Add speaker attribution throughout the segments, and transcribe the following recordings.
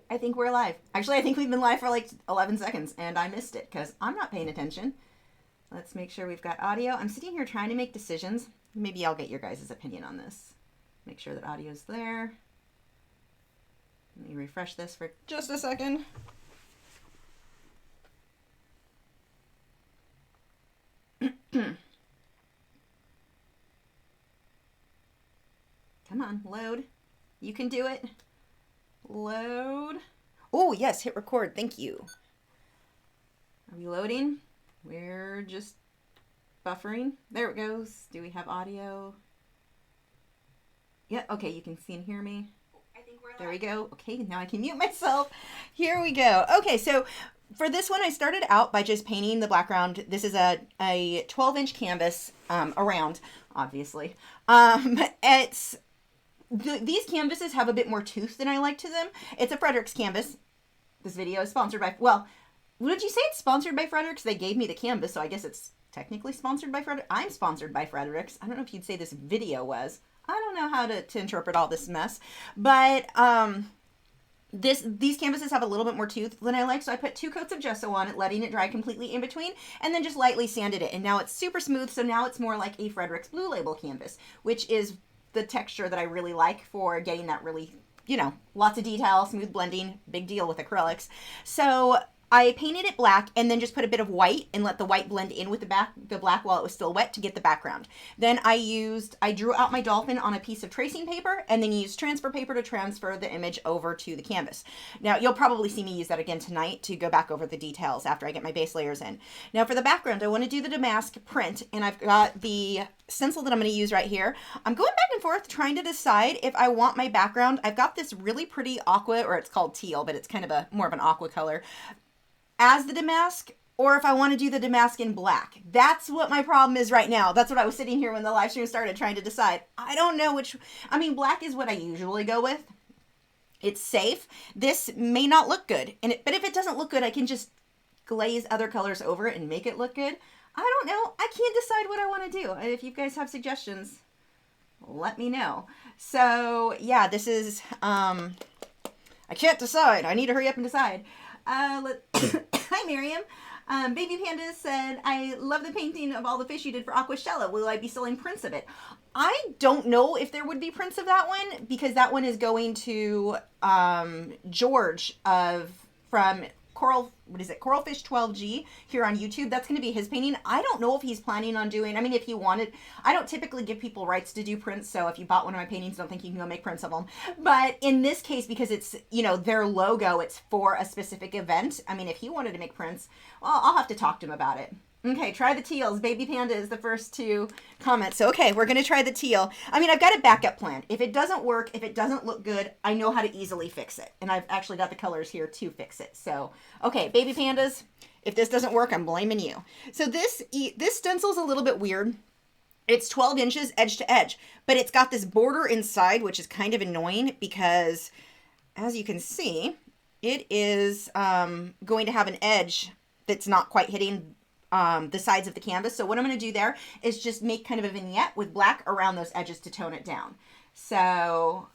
Speaker 1: I think we're live. Actually, I think we've been live for like 11 seconds and I missed it because I'm not paying attention. Let's make sure we've got audio. I'm sitting here trying to make decisions. Maybe I'll get your guys' opinion on this. Make sure that audio's there. Let me refresh this for just a second. Come on, load. You can do it. Load. Oh, yes, hit record. Thank you. Are we loading? We're just buffering. There it goes. Do we have audio? Yeah, okay, you can see and hear me. I think we're live. There we go. Okay, now I can mute myself. Here we go. Okay, so for this one, I started out by just painting the background. This is a 12-inch canvas around, obviously. These canvases have a bit more tooth than I like to them. It's a Fredrix canvas. This video is sponsored by, well, would you say it's sponsored by Fredrix? They gave me the canvas, so I guess it's technically sponsored by Fredrix. I'm sponsored by Fredrix. I don't know if you'd say this video was. I don't know how to interpret all this mess. But these canvases have a little bit more tooth than I like, so I put 2 coats of gesso on it, letting it dry completely in between, and then just lightly sanded it. And now it's super smooth, so now it's more like a Fredrix Blue Label canvas, which is the texture that I really like for getting that really, you know, lots of detail, smooth blending, big deal with acrylics. So I painted it black and then just put a bit of white and let the white blend in with the black while it was still wet to get the background. Then I drew out my dolphin on a piece of tracing paper and then used transfer paper to transfer the image over to the canvas. Now you'll probably see me use that again tonight to go back over the details after I get my base layers in. Now for the background, I want to do the damask print, and I've got the stencil that I'm going to use right here. I'm going back and forth trying to decide if I want my background. I've got this really pretty aqua, or it's called teal, but it's kind of more of an aqua color, as the damask, or if I want to do the damask in black. That's what my problem is right now. That's what I was sitting here when the live stream started trying to decide. I don't know which, I mean, black is what I usually go with. It's safe. This may not look good, but if it doesn't look good, I can just glaze other colors over it and make it look good. I don't know. I can't decide what I want to do. If you guys have suggestions, let me know. So yeah, this is, I can't decide. I need to hurry up and decide. Hi, Miriam. Baby Panda said, I love the painting of all the fish you did for Aquashella. Will I be selling prints of it? I don't know if there would be prints of that one, because that one is going to George from Coralfish 12G here on YouTube. That's going to be his painting. I don't know if he's planning on doing, I mean, if he wanted, I don't typically give people rights to do prints, so if you bought one of my paintings, don't think you can go make prints of them. But in this case, because it's, you know, their logo, it's for a specific event. I mean, if he wanted to make prints, well, I'll have to talk to him about it. Okay, try the teals. Baby Panda is the first to comment. So, okay, we're going to try the teal. I mean, I've got a backup plan. If it doesn't work, if it doesn't look good, I know how to easily fix it. And I've actually got the colors here to fix it. So, okay, Baby Pandas, if this doesn't work, I'm blaming you. So this stencil's a little bit weird. It's 12 inches edge to edge, but it's got this border inside, which is kind of annoying because, as you can see, it is going to have an edge that's not quite hitting the sides of the canvas. So what I'm going to do there is just make kind of a vignette with black around those edges to tone it down. So,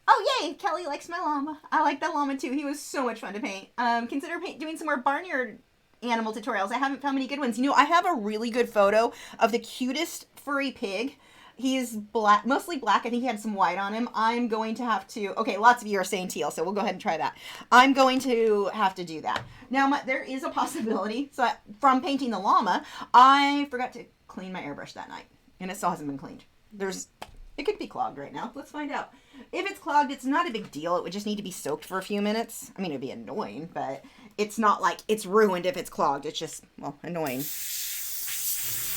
Speaker 1: oh yay, Kelly likes my llama. I like that llama too. He was so much fun to paint. Consider doing some more barnyard animal tutorials. I haven't found many good ones. You know, I have a really good photo of the cutest furry pig. He's black, mostly black. I think he had some white on him. I'm going to have to, okay, lots of you are saying teal, so we'll go ahead and try that. I'm going to have to do that. Now, there is a possibility. So from painting the llama, I forgot to clean my airbrush that night, and it still hasn't been cleaned. It could be clogged right now. Let's find out. If it's clogged, it's not a big deal. It would just need to be soaked for a few minutes. I mean, it'd be annoying, but it's not like it's ruined if it's clogged. It's just, well, annoying.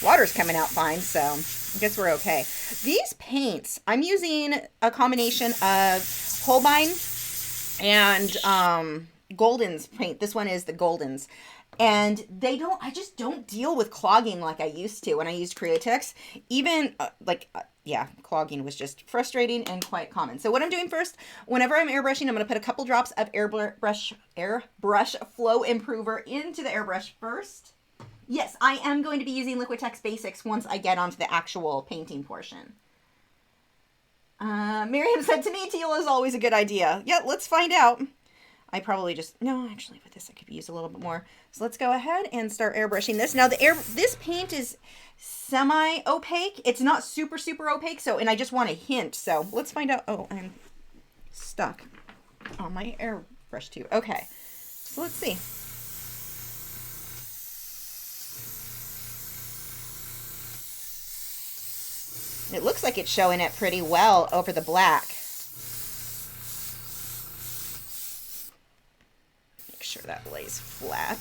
Speaker 1: Water's coming out fine, so I guess we're okay. These paints, I'm using a combination of Holbein and Golden's paint. This one is the Golden's. And I just don't deal with clogging like I used to when I used Liquitex. Even, clogging was just frustrating and quite common. So what I'm doing first, whenever I'm airbrushing, I'm going to put a couple drops of airbrush flow improver into the airbrush first. Yes, I am going to be using Liquitex Basics once I get onto the actual painting portion. Miriam said, to me, teal is always a good idea. Yeah, let's find out. I probably just, no, actually with this I could use a little bit more. So let's go ahead and start airbrushing this. Now this paint is semi-opaque. It's not super, super opaque. So, and I just want a hint. So let's find out. Oh, I'm stuck on my airbrush tube. Okay. So let's see. It looks like it's showing it pretty well over the black. Make sure that lays flat.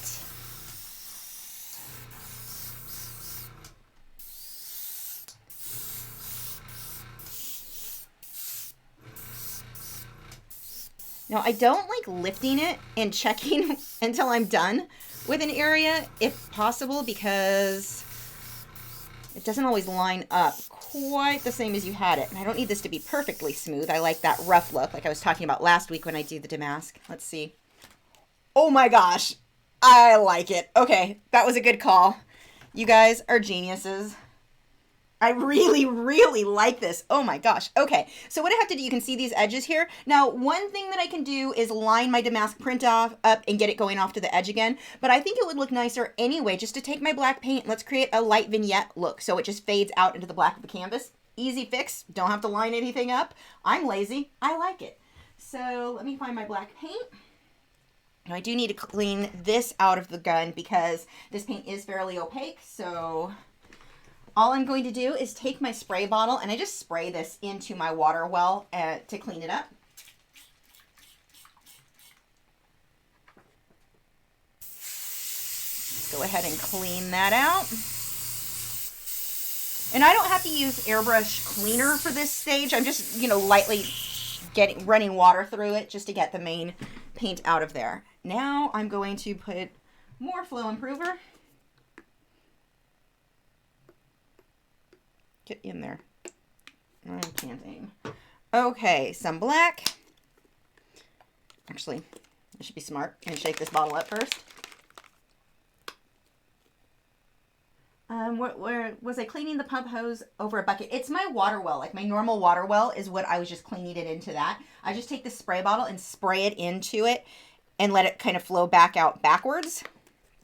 Speaker 1: Now, I don't like lifting it and checking until I'm done with an area, if possible, because it doesn't always line up quite the same as you had it. And I don't need this to be perfectly smooth. I like that rough look, like I was talking about last week when I did the damask. Let's see. Oh my gosh, I like it. Okay, that was a good call. You guys are geniuses. I really, really like this. Oh my gosh. Okay, so what I have to do, you can see these edges here. Now, one thing that I can do is line my damask print off up and get it going off to the edge again. But I think it would look nicer anyway, just to take my black paint. Let's create a light vignette look so it just fades out into the black of the canvas. Easy fix. Don't have to line anything up. I'm lazy. I like it. So let me find my black paint. Now, I do need to clean this out of the gun because this paint is fairly opaque. So all I'm going to do is take my spray bottle and I just spray this into my water well to clean it up. Let's go ahead and clean that out. And I don't have to use airbrush cleaner for this stage. I'm just, lightly running water through it just to get the main paint out of there. Now I'm going to put more flow improver. Get in there. I can't aim. Okay, some black. Actually, I should be smart and shake this bottle up first. Where was I cleaning the pump hose over a bucket? It's my water well. Like my normal water well is what I was just cleaning it into that. I just take the spray bottle and spray it into it and let it kind of flow back out backwards.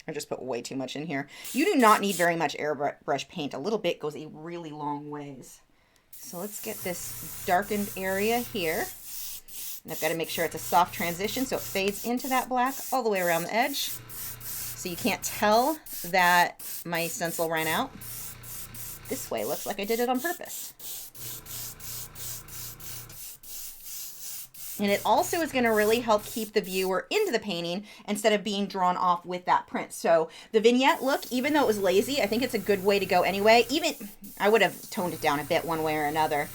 Speaker 1: I just put way too much in here. You do not need very much airbrush paint. A little bit goes a really long ways. So let's get this darkened area here. And I've got to make sure it's a soft transition so it fades into that black all the way around the edge. So you can't tell that my stencil ran out. This way looks like I did it on purpose. And it also is going to really help keep the viewer into the painting instead of being drawn off with that print. So the vignette look, even though it was lazy, I think it's a good way to go anyway. Even I would have toned it down a bit one way or another.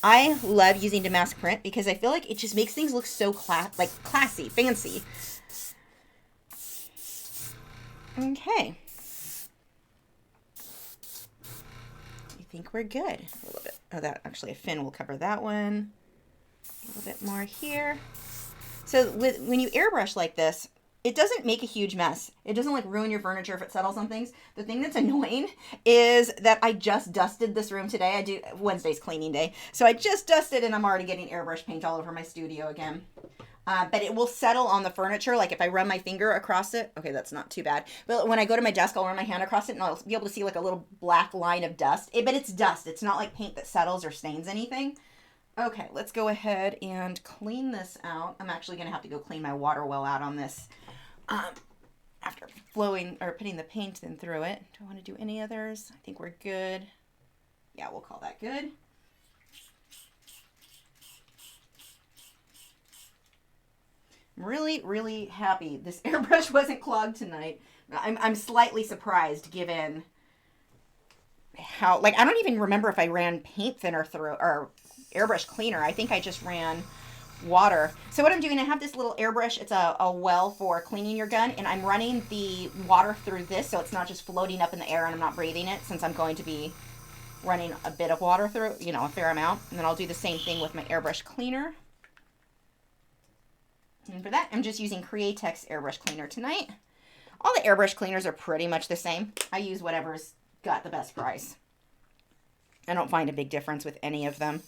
Speaker 1: I love using damask print because I feel like it just makes things look so classy, fancy. Okay. I think we're good. A little bit. Oh, that actually a fin will cover that one. A little bit more here. So when you airbrush like this, it doesn't make a huge mess. It doesn't like ruin your furniture if it settles on things. The thing that's annoying is that I just dusted this room today. Wednesday's cleaning day. So I just dusted and I'm already getting airbrush paint all over my studio again. But it will settle on the furniture. Like if I run my finger across it, okay, that's not too bad. But when I go to my desk, I'll run my hand across it and I'll be able to see like a little black line of dust. But it's dust. It's not like paint that settles or stains anything. Okay, let's go ahead and clean this out. I'm actually going to have to go clean my water well out on this after flowing or putting the paint in through it. Do I want to do any others? I think we're good. Yeah, we'll call that good. I'm really, really happy this airbrush wasn't clogged tonight. I'm slightly surprised given how, like, I don't even remember if I ran paint thinner through or airbrush cleaner. I think I just ran water. So what I'm doing, I have this little airbrush. It's a well for cleaning your gun, and I'm running the water through this so it's not just floating up in the air and I'm not breathing it, since I'm going to be running a bit of water through, a fair amount. And then I'll do the same thing with my airbrush cleaner. And for that, I'm just using Liquitex airbrush cleaner tonight. All the airbrush cleaners are pretty much the same. I use whatever's got the best price. I don't find a big difference with any of them.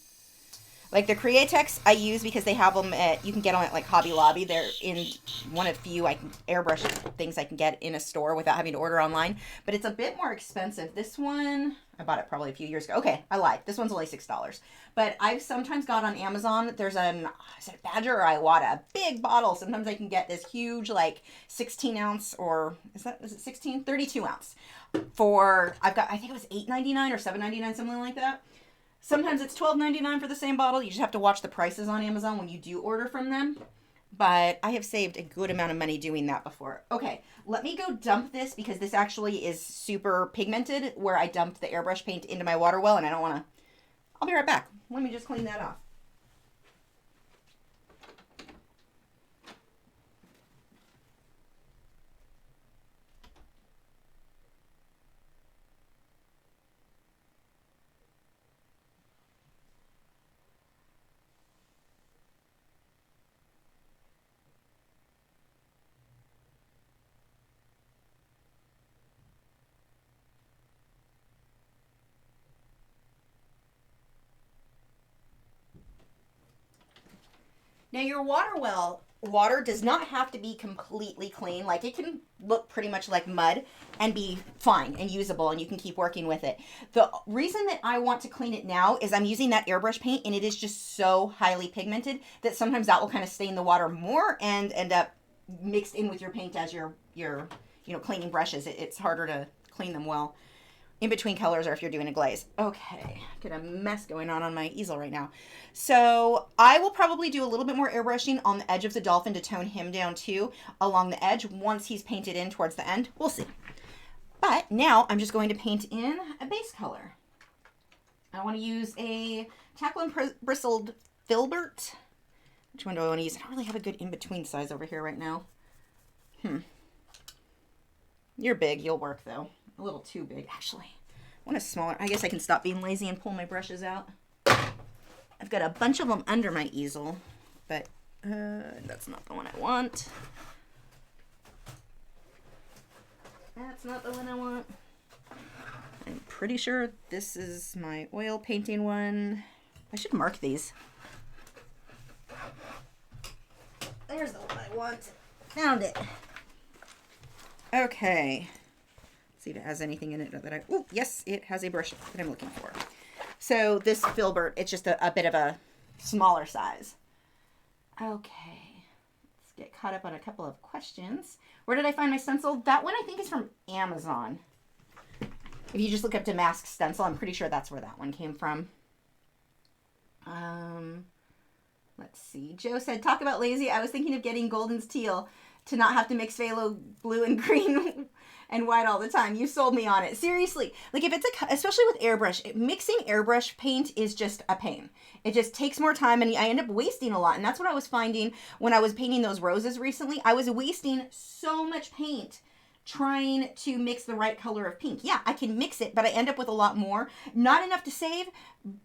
Speaker 1: Like the Liquitex I use because they have them at, you can get them at like Hobby Lobby. They're in one of few airbrush things I can get in a store without having to order online. But it's a bit more expensive. This one, I bought it probably a few years ago. Okay, I lied. This one's only $6. But I've sometimes got on Amazon, there's an, is it Badger or Iwata? A big bottle. Sometimes I can get this huge like 16 ounce or, is it 16? 32 ounce. For, I think it was $8.99 or $7.99, something like that. Sometimes it's $12.99 for the same bottle. You just have to watch the prices on Amazon when you do order from them. But I have saved a good amount of money doing that before. Okay, let me go dump this because this actually is super pigmented where I dumped the airbrush paint into my water well and I don't want to... I'll be right back. Let me just clean that off. Now your water does not have to be completely clean. Like it can look pretty much like mud and be fine and usable and you can keep working with it. The reason that I want to clean it now is I'm using that airbrush paint and it is just so highly pigmented that sometimes that will kind of stain the water more and end up mixed in with your paint as you're cleaning brushes. It's harder to clean them well in between colors or if you're doing a glaze. Okay, got a mess going on my easel right now. So I will probably do a little bit more airbrushing on the edge of the Dolphin to tone him down too along the edge once he's painted in towards the end. We'll see. But now I'm just going to paint in a base color. I want to use a Tackle and Bristled Filbert. Which one do I want to use? I don't really have a good in-between size over here right now. You're big. You'll work though. A little too big, actually. I want a smaller. I guess I can stop being lazy and pull my brushes out. I've got a bunch of them under my easel, but that's not the one I want. That's not the one I want. I'm pretty sure this is my oil painting one. I should mark these. There's the one I want. Found it. Okay. See if it has anything in it that oh, yes, it has a brush that I'm looking for. So this Filbert, it's just a bit of a smaller size. Okay, let's get caught up on a couple of questions. Where did I find my stencil? That one I think is from Amazon. If you just look up Damask stencil, I'm pretty sure that's where that one came from. Let's see. Joe said, talk about lazy. I was thinking of getting Golden's Teal to not have to mix phthalo blue and green and white all the time. You sold me on it. Seriously. Like if it's especially with airbrush, mixing airbrush paint is just a pain. It just takes more time and I end up wasting a lot. And that's what I was finding when I was painting those roses recently. I was wasting so much paint trying to mix the right color of pink. Yeah, I can mix it, but I end up with a lot more. Not enough to save,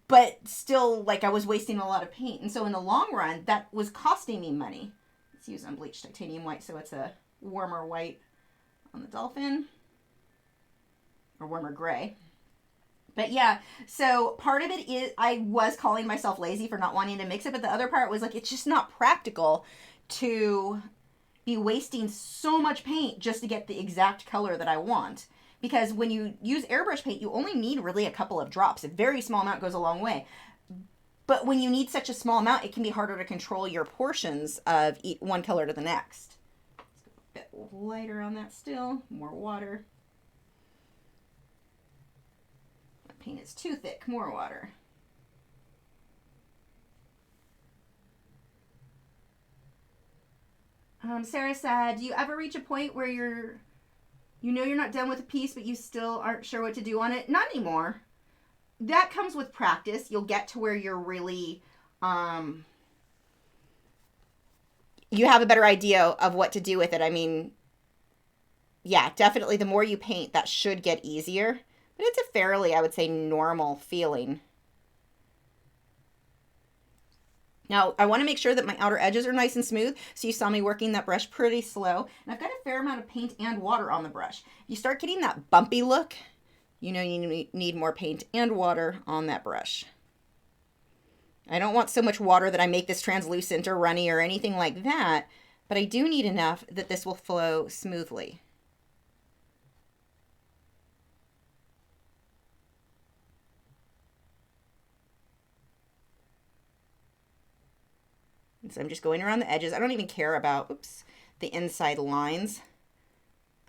Speaker 1: but still like I was wasting a lot of paint. And so in the long run, that was costing me money. Let's use unbleached titanium white so it's a warmer white on the Dolphin, or warmer gray. But yeah, so part of it is I was calling myself lazy for not wanting to mix it, but the other part was like it's just not practical to be wasting so much paint just to get the exact color that I want. Because when you use airbrush paint, you only need really a couple of drops. A very small amount goes a long way. But when you need such a small amount, it can be harder to control your portions of one color to the next. Let's go a bit lighter on that still. More water. That paint is too thick. More water. Sarah said, do you ever reach a point where you know you're not done with a piece, but you still aren't sure what to do on it? Not anymore. That comes with practice. You'll get to where you're really, you have a better idea of what to do with it. I mean, yeah, definitely the more you paint, that should get easier. But it's a fairly, I would say, normal feeling. Now, I want to make sure that my outer edges are nice and smooth. So you saw me working that brush pretty slow. And I've got a fair amount of paint and water on the brush. If you start getting that bumpy look, you know you need more paint and water on that brush. I don't want so much water that I make this translucent or runny or anything like that, but I do need enough that this will flow smoothly. And so I'm just going around the edges. I don't even care about, oops, the inside lines.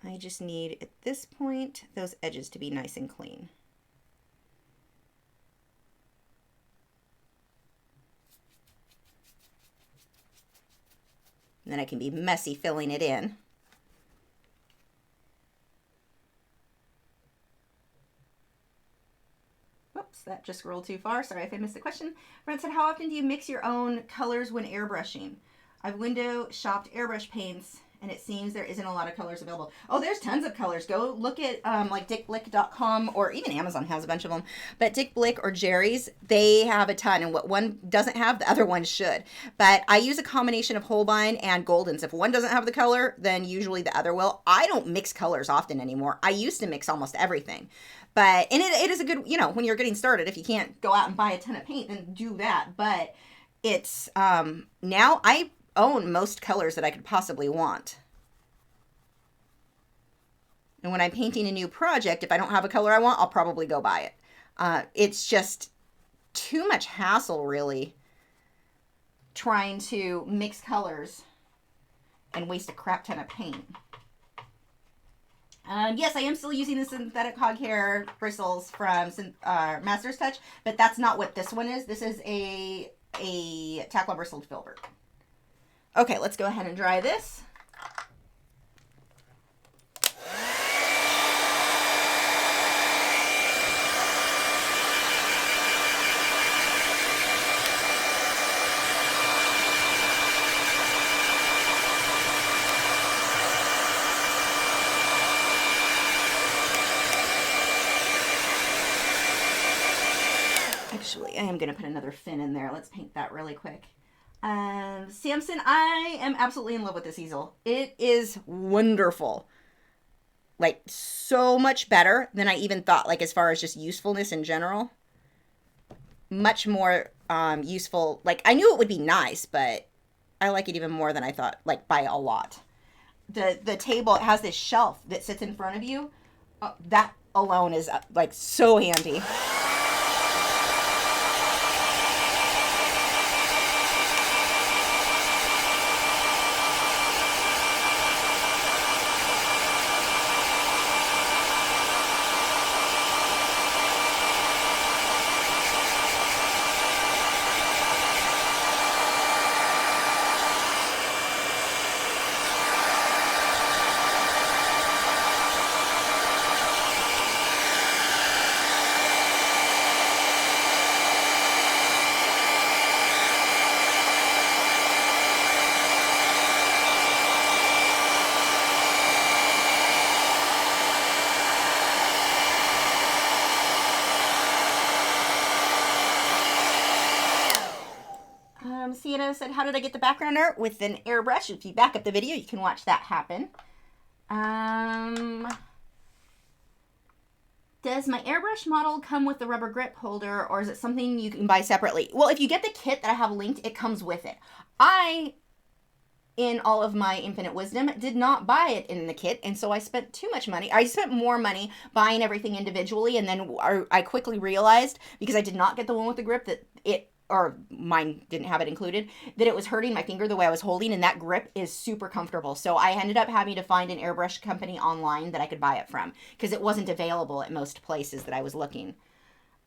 Speaker 1: I just need, at this point, those edges to be nice and clean. And then I can be messy filling it in. Whoops, that just scrolled too far. Sorry if I missed the question. Brent said, how often do you mix your own colors when airbrushing? I've window shopped airbrush paints, and it seems there isn't a lot of colors available. Oh, there's tons of colors. Go look at like dickblick.com, or even Amazon has a bunch of them. But Dick Blick or Jerry's, they have a ton, and what one doesn't have, the other one should. But I use a combination of Holbein and Goldens. If one doesn't have the color, then usually the other will. I don't mix colors often anymore. I used to mix almost everything. But, and it is a good, you know, when you're getting started, if you can't go out and buy a ton of paint, then do that. But it's, now I own most colors that I could possibly want. And when I'm painting a new project, if I don't have a color I want, I'll probably go buy it. It's just too much hassle, really, trying to mix colors and waste a crap ton of paint. Yes, I am still using the synthetic hog hair bristles from Master's Touch, but that's not what this one is. This is a Tackle bristled filbert. Okay, let's go ahead and dry this. Actually, I am going to put another fin in there. Let's paint that really quick. Samson, I am absolutely in love with this easel. It is wonderful. Like, so much better than I even thought, like, as far as just usefulness in general. Much more useful. Like, I knew it would be nice, but I like it even more than I thought, like, by a lot. The table, it has this shelf that sits in front of you. That alone is, like, so handy. Sienna said, how did I get the background art? With an airbrush. If you back up the video, you can watch that happen. Does my airbrush model come with the rubber grip holder, or is it something you can buy separately? Well, if you get the kit that I have linked, it comes with it. I, in all of my infinite wisdom, did not buy it in the kit, and so I spent too much money. I spent more money buying everything individually, and then I quickly realized, because I did not get the one with the grip, that or mine didn't have it included, that it was hurting my finger the way I was holding, and that grip is super comfortable. So I ended up having to find an airbrush company online that I could buy it from, because it wasn't available at most places that I was looking.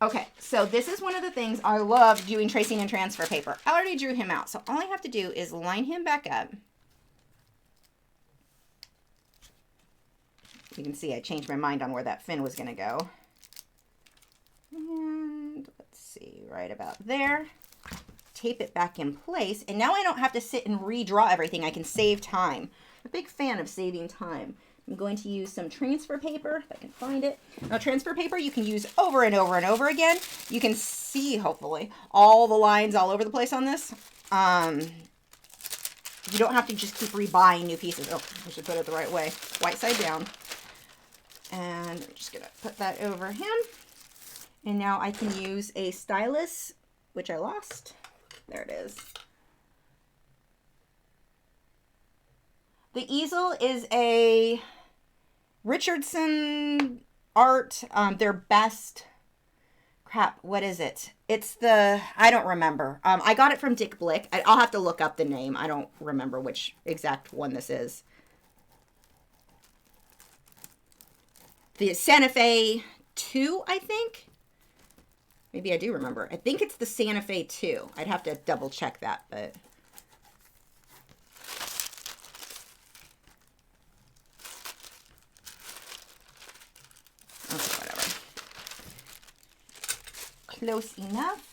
Speaker 1: Okay, so this is one of the things I love doing, tracing and transfer paper. I already drew him out, so all I have to do is line him back up. You can see I changed my mind on where that fin was going to go. And let's see, right about there. Tape it back in place, and now I don't have to sit and redraw everything. I can save time. I'm a big fan of saving time. I'm going to use some transfer paper, if I can find it. Now, transfer paper you can use over and over and over again. You can see, hopefully, all the lines all over the place on this. You don't have to just keep rebuying new pieces. Oh, I should put it the right way. White side down. And I'm just going to put that over him. And now I can use a stylus, which I lost. There it is. The easel is a Richardson Art, their best, crap, what is it? It's the, I don't remember. I got it from Dick Blick. I'll have to look up the name. I don't remember which exact one this is. The Santa Fe 2, I think. Maybe I do remember. I think it's the Santa Fe 2. I'd have to double check that, but... okay, whatever. Close enough.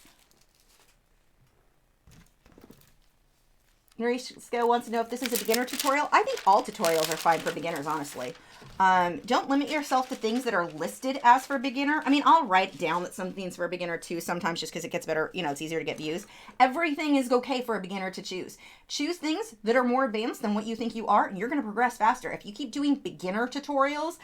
Speaker 1: Norisco wants to know if this is a beginner tutorial. I think all tutorials are fine for beginners, honestly. Don't limit yourself to things that are listed as for beginner. I mean, I'll write down that something's for a beginner too, sometimes just because it gets better, you know, it's easier to get views. Everything is okay for a beginner to choose. Choose things that are more advanced than what you think you are, and you're going to progress faster. If you keep doing beginner tutorials,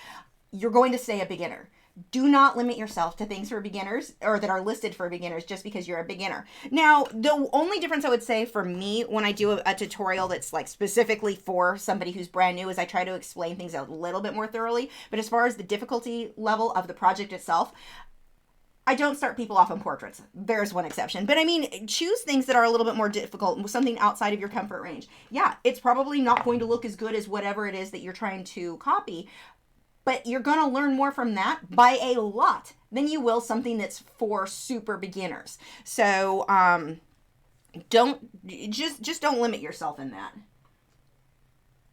Speaker 1: you're going to stay a beginner. Do not limit yourself to things for beginners or that are listed for beginners just because you're a beginner. Now, the only difference I would say for me when I do a tutorial that's like specifically for somebody who's brand new is I try to explain things a little bit more thoroughly. But as far as the difficulty level of the project itself, I don't start people off on portraits. There's one exception. But I mean, choose things that are a little bit more difficult, something outside of your comfort range. Yeah, it's probably not going to look as good as whatever it is that you're trying to copy, but you're going to learn more from that by a lot than you will something that's for super beginners. So just don't limit yourself in that.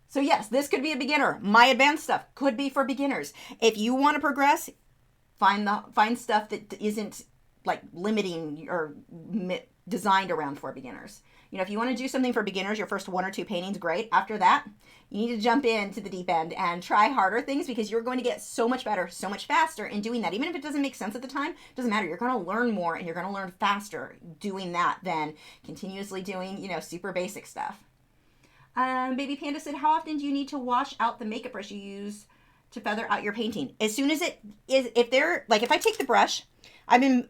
Speaker 1: So yes, this could be a beginner. My advanced stuff could be for beginners. If you want to progress, find stuff that isn't like limiting or designed around for beginners. You know, if you want to do something for beginners, your first 1 or 2 paintings, great. After that, you need to jump into the deep end and try harder things because you're going to get so much better, so much faster in doing that. Even if it doesn't make sense at the time, it doesn't matter. You're going to learn more and you're going to learn faster doing that than continuously doing, you know, super basic stuff. Baby Panda said, how often do you need to wash out the makeup brush you use to feather out your painting? As soon as it is, if I take the brush, I've been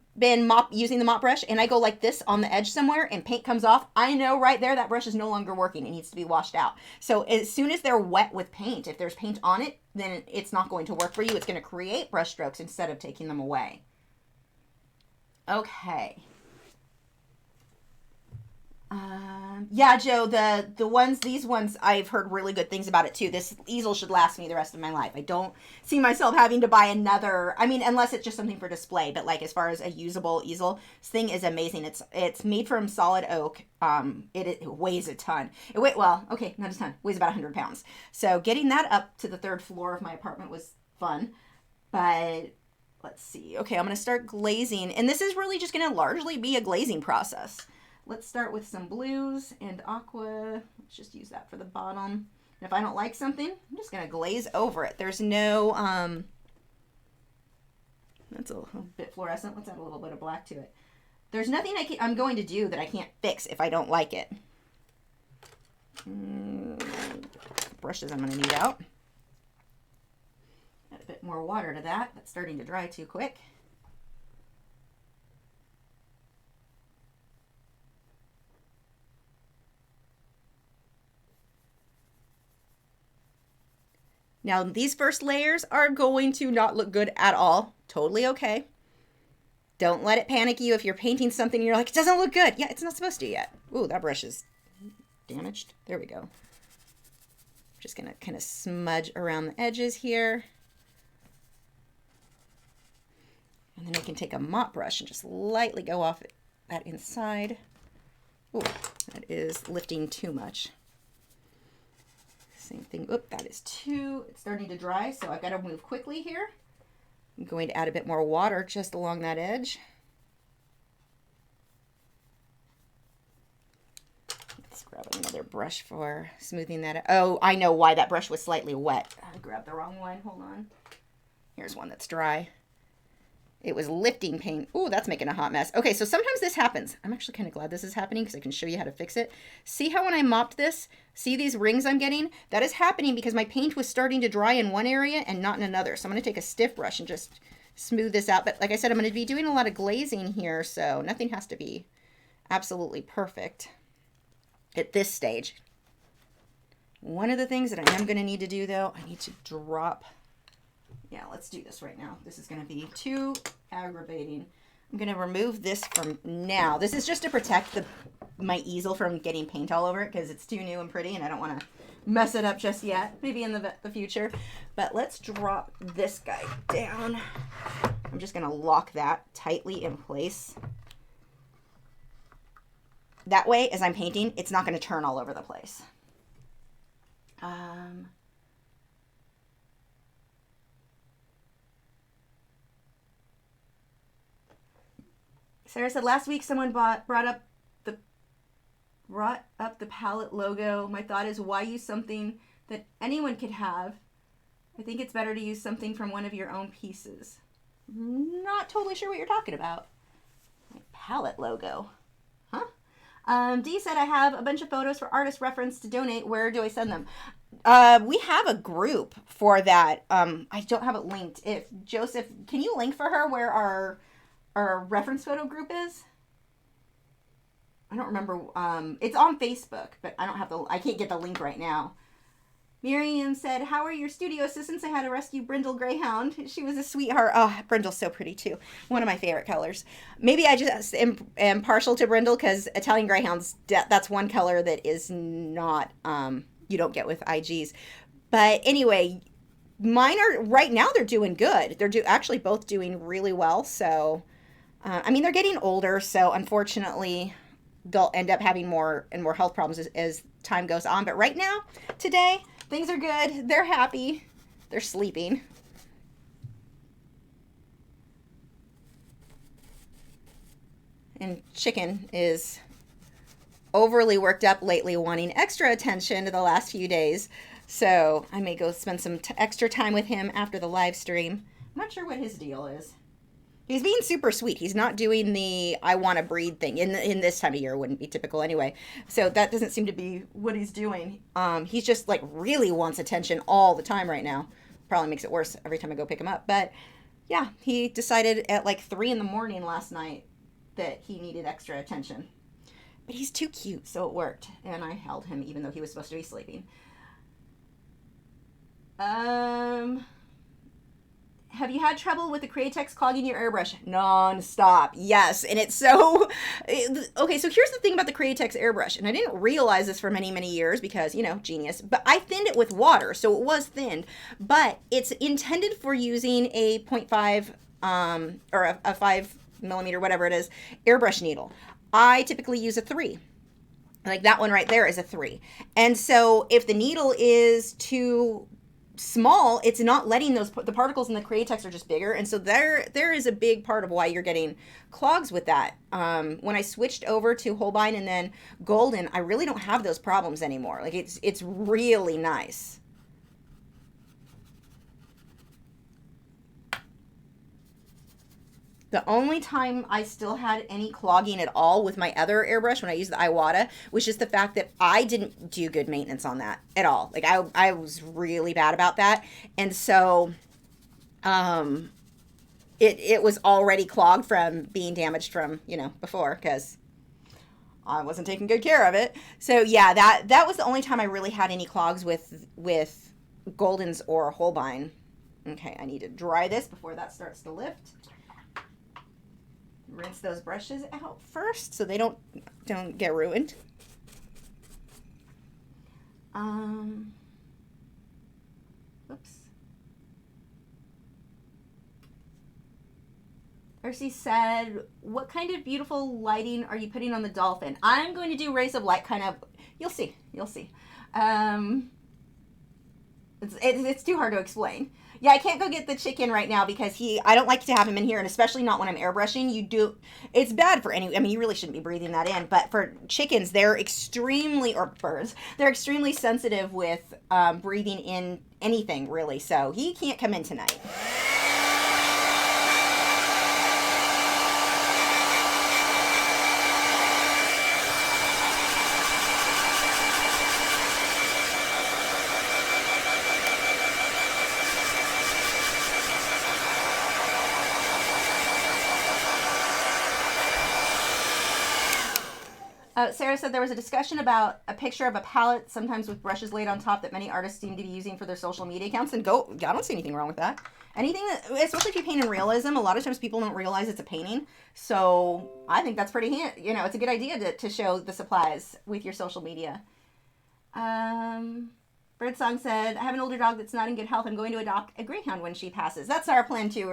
Speaker 1: using the mop brush and I go like this on the edge somewhere and paint comes off, I know right there that brush is no longer working. It needs to be washed out. So as soon as they're wet with paint, if there's paint on it, then it's not going to work for you. It's going to create brush strokes instead of taking them away. Okay. Yeah, Joe, these ones, I've heard really good things about it too. This easel should last me the rest of my life. I don't see myself having to buy another, I mean, unless it's just something for display, but like as far as a usable easel, this thing is amazing. It's made from solid oak. It weighs a ton. Well, okay, not a ton. It weighs about 100 pounds. So getting that up to the 3rd floor of my apartment was fun, but let's see. Okay, I'm going to start glazing, and this is really just going to largely be a glazing process. Let's start with some blues and aqua. Let's just use that for the bottom. And if I don't like something, I'm just going to glaze over it. There's no, that's a little bit fluorescent. Let's add a little bit of black to it. There's nothing I'm going to do that I can't fix if I don't like it. Brushes I'm going to need out. Add a bit more water to that. That's starting to dry too quick. Now, these first layers are going to not look good at all. Totally okay. Don't let it panic you if you're painting something and you're like, it doesn't look good. Yeah, it's not supposed to yet. Ooh, that brush is damaged. There we go. Just going to kind of smudge around the edges here. And then I can take a mop brush and just lightly go off that inside. Ooh, that is lifting too much. Same thing. Oop, that is it's starting to dry, so I've got to move quickly here. I'm going to add a bit more water just along that edge. Let's grab another brush for smoothing that out. Oh, I know why that brush was slightly wet. I grabbed the wrong one. Hold on. Here's one that's dry. It was lifting paint. Ooh, that's making a hot mess. Okay, so sometimes this happens. I'm actually kind of glad this is happening because I can show you how to fix it. See how when I mopped this, see these rings I'm getting? That is happening because my paint was starting to dry in one area and not in another. So I'm going to take a stiff brush and just smooth this out. But like I said, I'm going to be doing a lot of glazing here, so nothing has to be absolutely perfect at this stage. One of the things that I am going to need to do, though, I need to drop. Yeah, let's do this right now. This is going to be too aggravating. I'm going to remove this from now. This is just to protect my easel from getting paint all over it because it's too new and pretty and I don't want to mess it up just yet. Maybe in the future. But let's drop this guy down. I'm just going to lock that tightly in place. That way, as I'm painting, it's not going to turn all over the place. Sarah said last week someone brought up the palette logo. My thought is, why use something that anyone could have? I think it's better to use something from one of your own pieces. Not totally sure what you're talking about. My palette logo. Huh? Dee said I have a bunch of photos for artist reference to donate. Where do I send them? We have a group for that. I don't have it linked. If Joseph, can you link for her where our reference photo group is? I don't remember. It's on Facebook, but I can't get the link right now. Miriam said, how are your studio assistants? I had to rescue Brindle Greyhound. She was a sweetheart. Oh, Brindle's so pretty too. One of my favorite colors. Maybe I just am partial to Brindle because Italian Greyhounds, that's one color that is not, you don't get with IGs. But anyway, mine are, right now they're doing good. They're actually both doing really well. So, I mean, they're getting older. So unfortunately, they'll end up having more and more health problems as time goes on. But right now, today, things are good. They're happy. They're sleeping. And Chicken is overly worked up lately, wanting extra attention the last few days. So I may go spend some extra time with him after the live stream. I'm not sure what his deal is. He's being super sweet. He's not doing the I want to breed thing. In this time of year, it wouldn't be typical anyway. So that doesn't seem to be what he's doing. He's just like really wants attention all the time right now. Probably makes it worse every time I go pick him up. But yeah, he decided at like 3 in the morning last night that he needed extra attention. But he's too cute, so it worked. And I held him even though he was supposed to be sleeping. Have you had trouble with the Acrylics clogging your airbrush? Non-stop. Yes. And it's so... Okay, so here's the thing about the Acrylics airbrush. And I didn't realize this for many, many years because, you know, genius. But I thinned it with water, so it was thinned. But it's intended for using a 0.5 or a 5 millimeter, whatever it is, airbrush needle. I typically use a 3. Like that one right there is a 3. And so if the needle is too small, it's not letting the particles in the Acrylics are just bigger, and so there is a big part of why you're getting clogs with that. When I switched over to Holbein and then Golden, I really don't have those problems anymore. Like it's really nice. The only time I still had any clogging at all with my other airbrush when I used the Iwata was just the fact that I didn't do good maintenance on that at all. Like I was really bad about that. And so it was already clogged from being damaged from, you know, before because I wasn't taking good care of it. So yeah, that was the only time I really had any clogs with Goldens or Holbein. Okay, I need to dry this before that starts to lift. Rinse those brushes out first so they don't get ruined. Oops. Percy said, what kind of beautiful lighting are you putting on the Dolphin? I'm going to do rays of light kind of, you'll see. It's too hard to explain. Yeah, I can't go get the Chicken right now because I don't like to have him in here, and especially not when I'm airbrushing. It's bad for I mean, you really shouldn't be breathing that in, but for chickens, they're extremely, or birds, they're extremely sensitive with breathing in anything, really, so he can't come in tonight. Sarah said there was a discussion about a picture of a palette, sometimes with brushes laid on top, that many artists seem to be using for their social media accounts. And I don't see anything wrong with that. Anything that, especially if you paint in realism, a lot of times people don't realize it's a painting. So I think that's pretty it's a good idea to show the supplies with your social media. Birdsong said, I have an older dog that's not in good health. I'm going to adopt a greyhound when she passes. That's our plan too.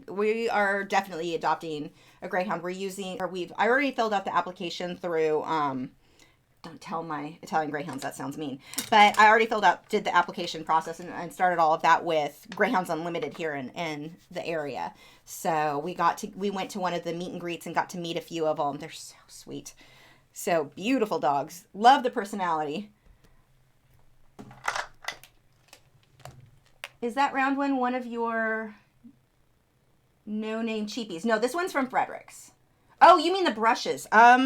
Speaker 1: We are definitely adopting a greyhound. I already filled out the application through, don't tell my Italian greyhounds, that sounds mean. But I already did the application process and started all of that with Greyhounds Unlimited here in the area. So we went to one of the meet and greets and got to meet a few of them. They're so sweet. So beautiful dogs. Love the personality. Is that round one of your no-name cheapies? No, this one's from Fredrix. Oh, you mean the brushes. I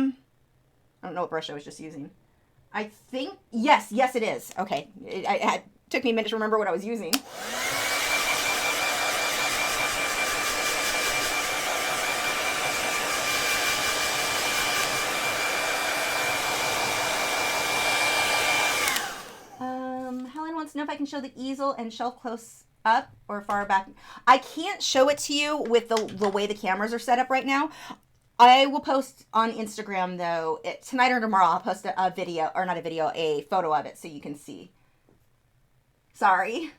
Speaker 1: don't know what brush I was just using. I think, yes, it is. Okay, it took me a minute to remember what I was using. Helen wants to know if I can show the easel and shelf close up or far back. I can't show it to you with the way the cameras are set up right now. I will post on Instagram though. Tonight or tomorrow I'll post a photo of it so you can see. Sorry.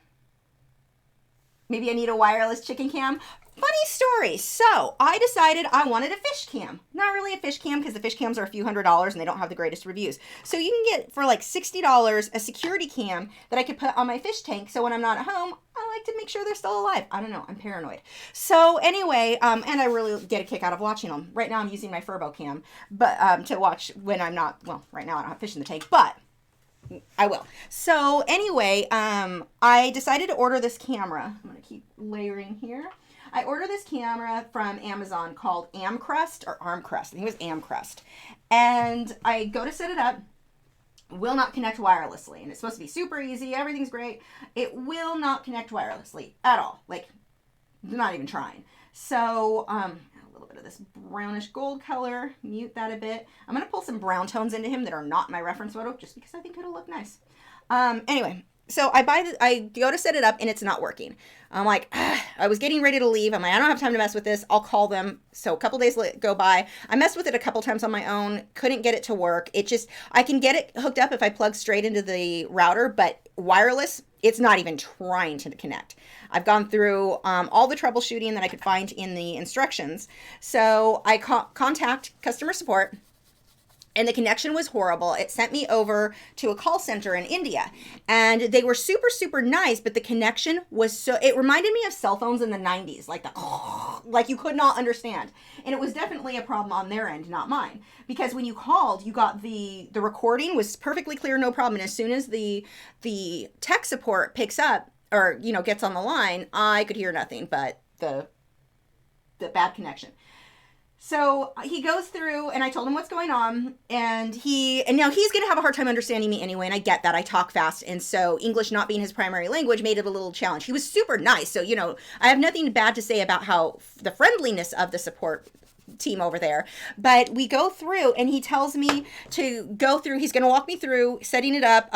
Speaker 1: Maybe I need a wireless chicken cam. Funny story. So I decided I wanted a fish cam. Not really a fish cam because the fish cams are a few $100s and they don't have the greatest reviews. So you can get for like $60 a security cam that I could put on my fish tank. So when I'm not at home, I like to make sure they're still alive. I don't know. I'm paranoid. So anyway, and I really get a kick out of watching them. Right now I'm using my Furbo cam, but to watch when I'm not, well, right now I don't have fish in the tank, but I will. So anyway, I decided to order this camera. I'm going to keep layering here. I ordered this camera from Amazon called Amcrest or Armcrest. I think it was Amcrest. And I go to set it up. Will not connect wirelessly. And it's supposed to be super easy. Everything's great. It will not connect wirelessly at all. Like, not even trying. So, a little bit of this brownish gold color. Mute that a bit. I'm going to pull some brown tones into him that are not my reference photo just because I think it'll look nice. Anyway. So I go to set it up and it's not working. I'm like, I was getting ready to leave. I'm like, I don't have time to mess with this. I'll call them. So a couple days go by. I messed with it a couple times on my own. Couldn't get it to work. I can get it hooked up if I plug straight into the router, but wireless, it's not even trying to connect. I've gone through all the troubleshooting that I could find in the instructions. So I contact customer support. And the connection was horrible. It sent me over to a call center in India. And they were super, super nice, but the connection was it reminded me of cell phones in the 90s, like you could not understand. And it was definitely a problem on their end, not mine. Because when you called, you got the recording was perfectly clear, no problem. And as soon as the tech support picks up or, gets on the line, I could hear nothing but the bad connection. So he goes through and I told him what's going on and now he's going to have a hard time understanding me anyway. And I get that. I talk fast. And so English not being his primary language made it a little challenge. He was super nice. So, I have nothing bad to say about how the friendliness of the support team over there, but we go through and he tells me to go through, he's going to walk me through setting it up,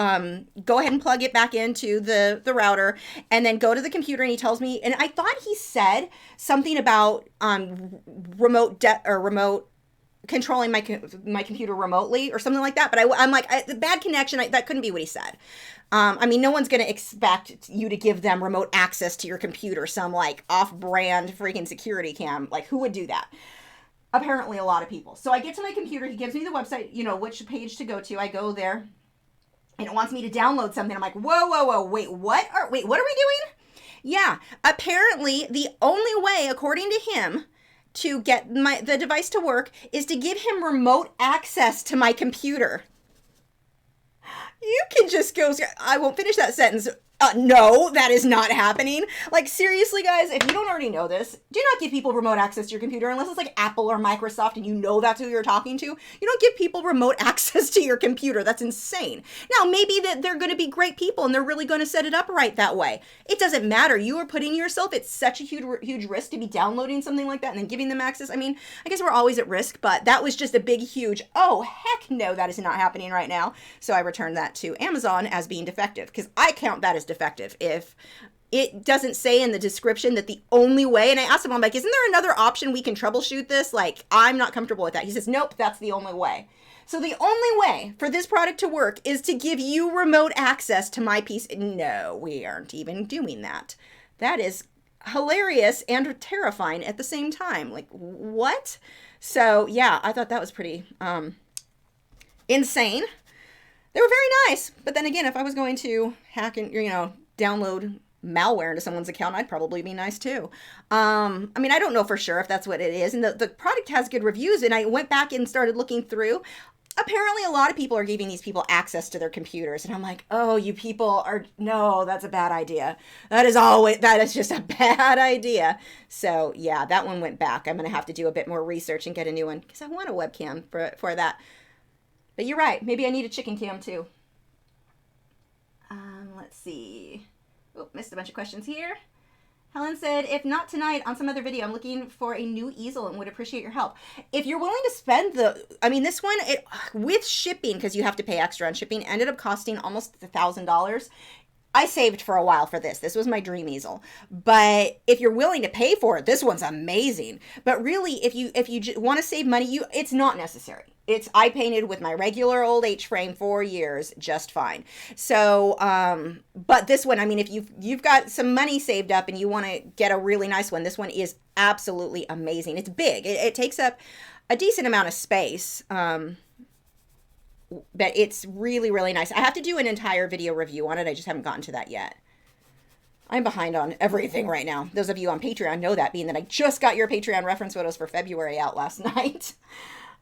Speaker 1: go ahead and plug it back into the router and then go to the computer and he tells me, and I thought he said something about remote controlling my computer remotely or something like that, but I'm like, the bad connection, that couldn't be what he said. No one's going to expect you to give them remote access to your computer, some like off-brand freaking security cam, like who would do that? Apparently a lot of people. So I get to my computer, he gives me the website, which page to go to. I go there and it wants me to download something. I'm like, whoa, wait, what are we doing? Yeah, apparently the only way, according to him, to get the device to work is to give him remote access to my computer. You can just go, I won't finish that sentence. No, that is not happening. Like, seriously, guys, if you don't already know this, do not give people remote access to your computer unless it's like Apple or Microsoft and you know that's who you're talking to. You don't give people remote access to your computer. That's insane. Now, maybe that they're going to be great people and they're really going to set it up right that way. It doesn't matter. You are putting yourself at such a huge risk to be downloading something like that and then giving them access. I mean, I guess we're always at risk, but that was just a big, huge, oh, heck no, that is not happening right now. So I returned that to Amazon as being defective because I count that as defective. If it doesn't say in the description that the only way, and I asked him, I'm like, isn't there another option we can troubleshoot this? Like, I'm not comfortable with that. He says, nope, that's the only way. So the only way for this product to work is to give you remote access to my piece. No, we aren't even doing that. That is hilarious and terrifying at the same time. Like, what? So yeah, I thought that was pretty insane. They were very nice, but then again, if I was going to hack and, download malware into someone's account, I'd probably be nice too. I mean, I don't know for sure if that's what it is, and the product has good reviews, and I went back and started looking through. Apparently, a lot of people are giving these people access to their computers, and I'm like, oh, you people are, no, that's a bad idea. That is just a bad idea. So yeah, that one went back. I'm going to have to do a bit more research and get a new one, because I want a webcam for that. But you're right. Maybe I need a chicken cam too. Let's see. Oh, missed a bunch of questions here. Helen said, if not tonight, on some other video, I'm looking for a new easel and would appreciate your help. If you're willing to spend this one, with shipping, because you have to pay extra on shipping, ended up costing almost $1,000. I saved for a while for this. This was my dream easel. But if you're willing to pay for it, this one's amazing. But really, if you want to save money, it's not necessary. I painted with my regular old H-frame 4 years just fine. So, but this one, I mean, if you've got some money saved up and you want to get a really nice one, this one is absolutely amazing. It's big. It takes up a decent amount of space. But it's really, really nice. I have to do an entire video review on it. I just haven't gotten to that yet. I'm behind on everything right now. Those of you on Patreon know that, being that I just got your Patreon reference photos for February out last night.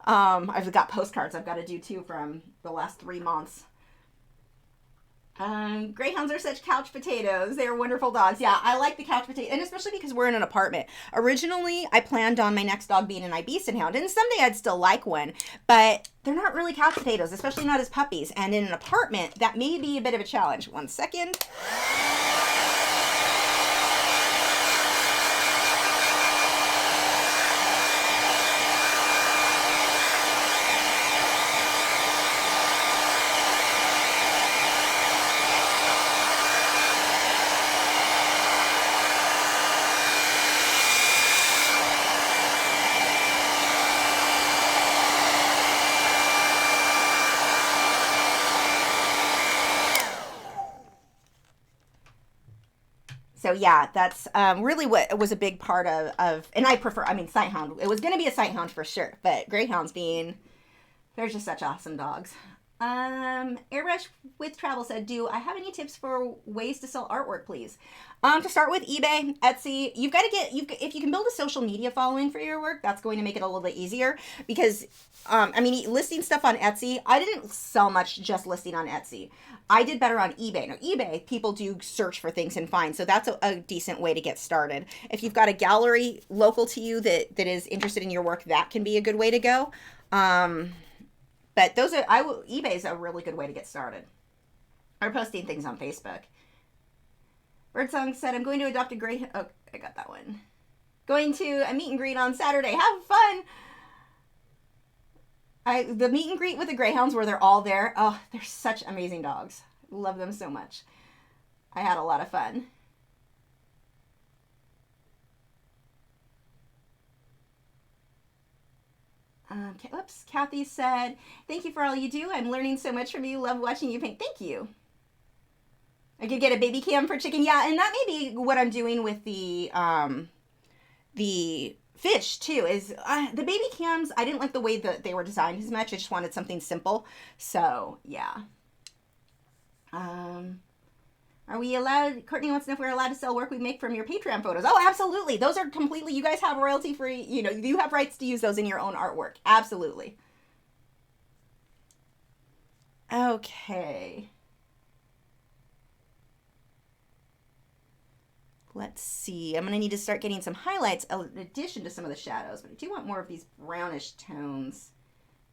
Speaker 1: I've got postcards I've got to do too from the last 3 months. Greyhounds are such couch potatoes. They are wonderful dogs. Yeah, I like the couch potato, and especially because we're in an apartment. Originally, I planned on my next dog being an Iberian hound, and someday I'd still like one, but they're not really couch potatoes, especially not as puppies. And in an apartment, that may be a bit of a challenge. 1 second. So yeah, that's really what was a big part of, and I prefer, Sighthound. It was going to be a Sighthound for sure, but Greyhounds they're just such awesome dogs. Airbrush with Travel said, do I have any tips for ways to sell artwork, please? To start with, eBay, Etsy, you've got to if you can build a social media following for your work, that's going to make it a little bit easier because, listing stuff on Etsy, I didn't sell much just listing on Etsy. I did better on eBay. Now, eBay, people do search for things and find, so that's a decent way to get started. If you've got a gallery local to you that is interested in your work, that can be a good way to go. But eBay's a really good way to get started. Or posting things on Facebook. Birdsong said, I'm going to adopt a greyhound. Oh, I got that one. Going to a meet and greet on Saturday. Have fun! The meet and greet with the greyhounds where they're all there. Oh, they're such amazing dogs. Love them so much. I had a lot of fun. Oops, Kathy said, thank you for all you do. I'm learning so much from you. Love watching you paint. Thank you. I could get a baby cam for chicken. Yeah, and that may be what I'm doing with the fish too, is the baby cams, I didn't like the way that they were designed as much. I just wanted something simple. So, yeah. Are we allowed, Courtney wants to know if we're allowed to sell work we make from your Patreon photos. Oh, absolutely. Those are completely, you guys have royalty free, you have rights to use those in your own artwork. Absolutely. Okay. Let's see. I'm going to need to start getting some highlights in addition to some of the shadows, but I do want more of these brownish tones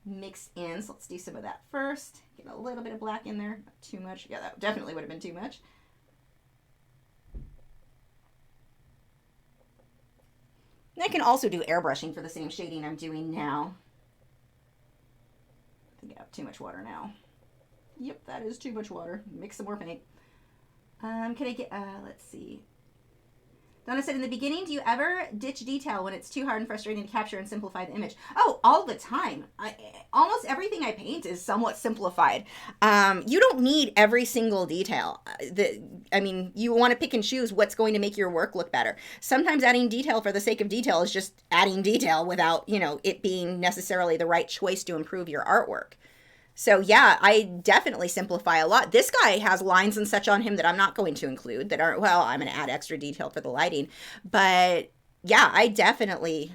Speaker 1: mixed in. So let's do some of that first. Get a little bit of black in there. Not too much. Yeah, that definitely would have been too much. And I can also do airbrushing for the same shading I'm doing now. I think I have too much water now. Yep, that is too much water. Mix some more paint. Can I get, let's see. Donna said, in the beginning, do you ever ditch detail when it's too hard and frustrating to capture and simplify the image? Oh, all the time. Almost everything I paint is somewhat simplified. You don't need every single detail. I mean, you want to pick and choose what's going to make your work look better. Sometimes adding detail for the sake of detail is just adding detail without, you know, it being necessarily the right choice to improve your artwork. So yeah, I definitely simplify a lot. This guy has lines and such on him that I'm not going to include that aren't, well, I'm going to add extra detail for the lighting. But yeah, I definitely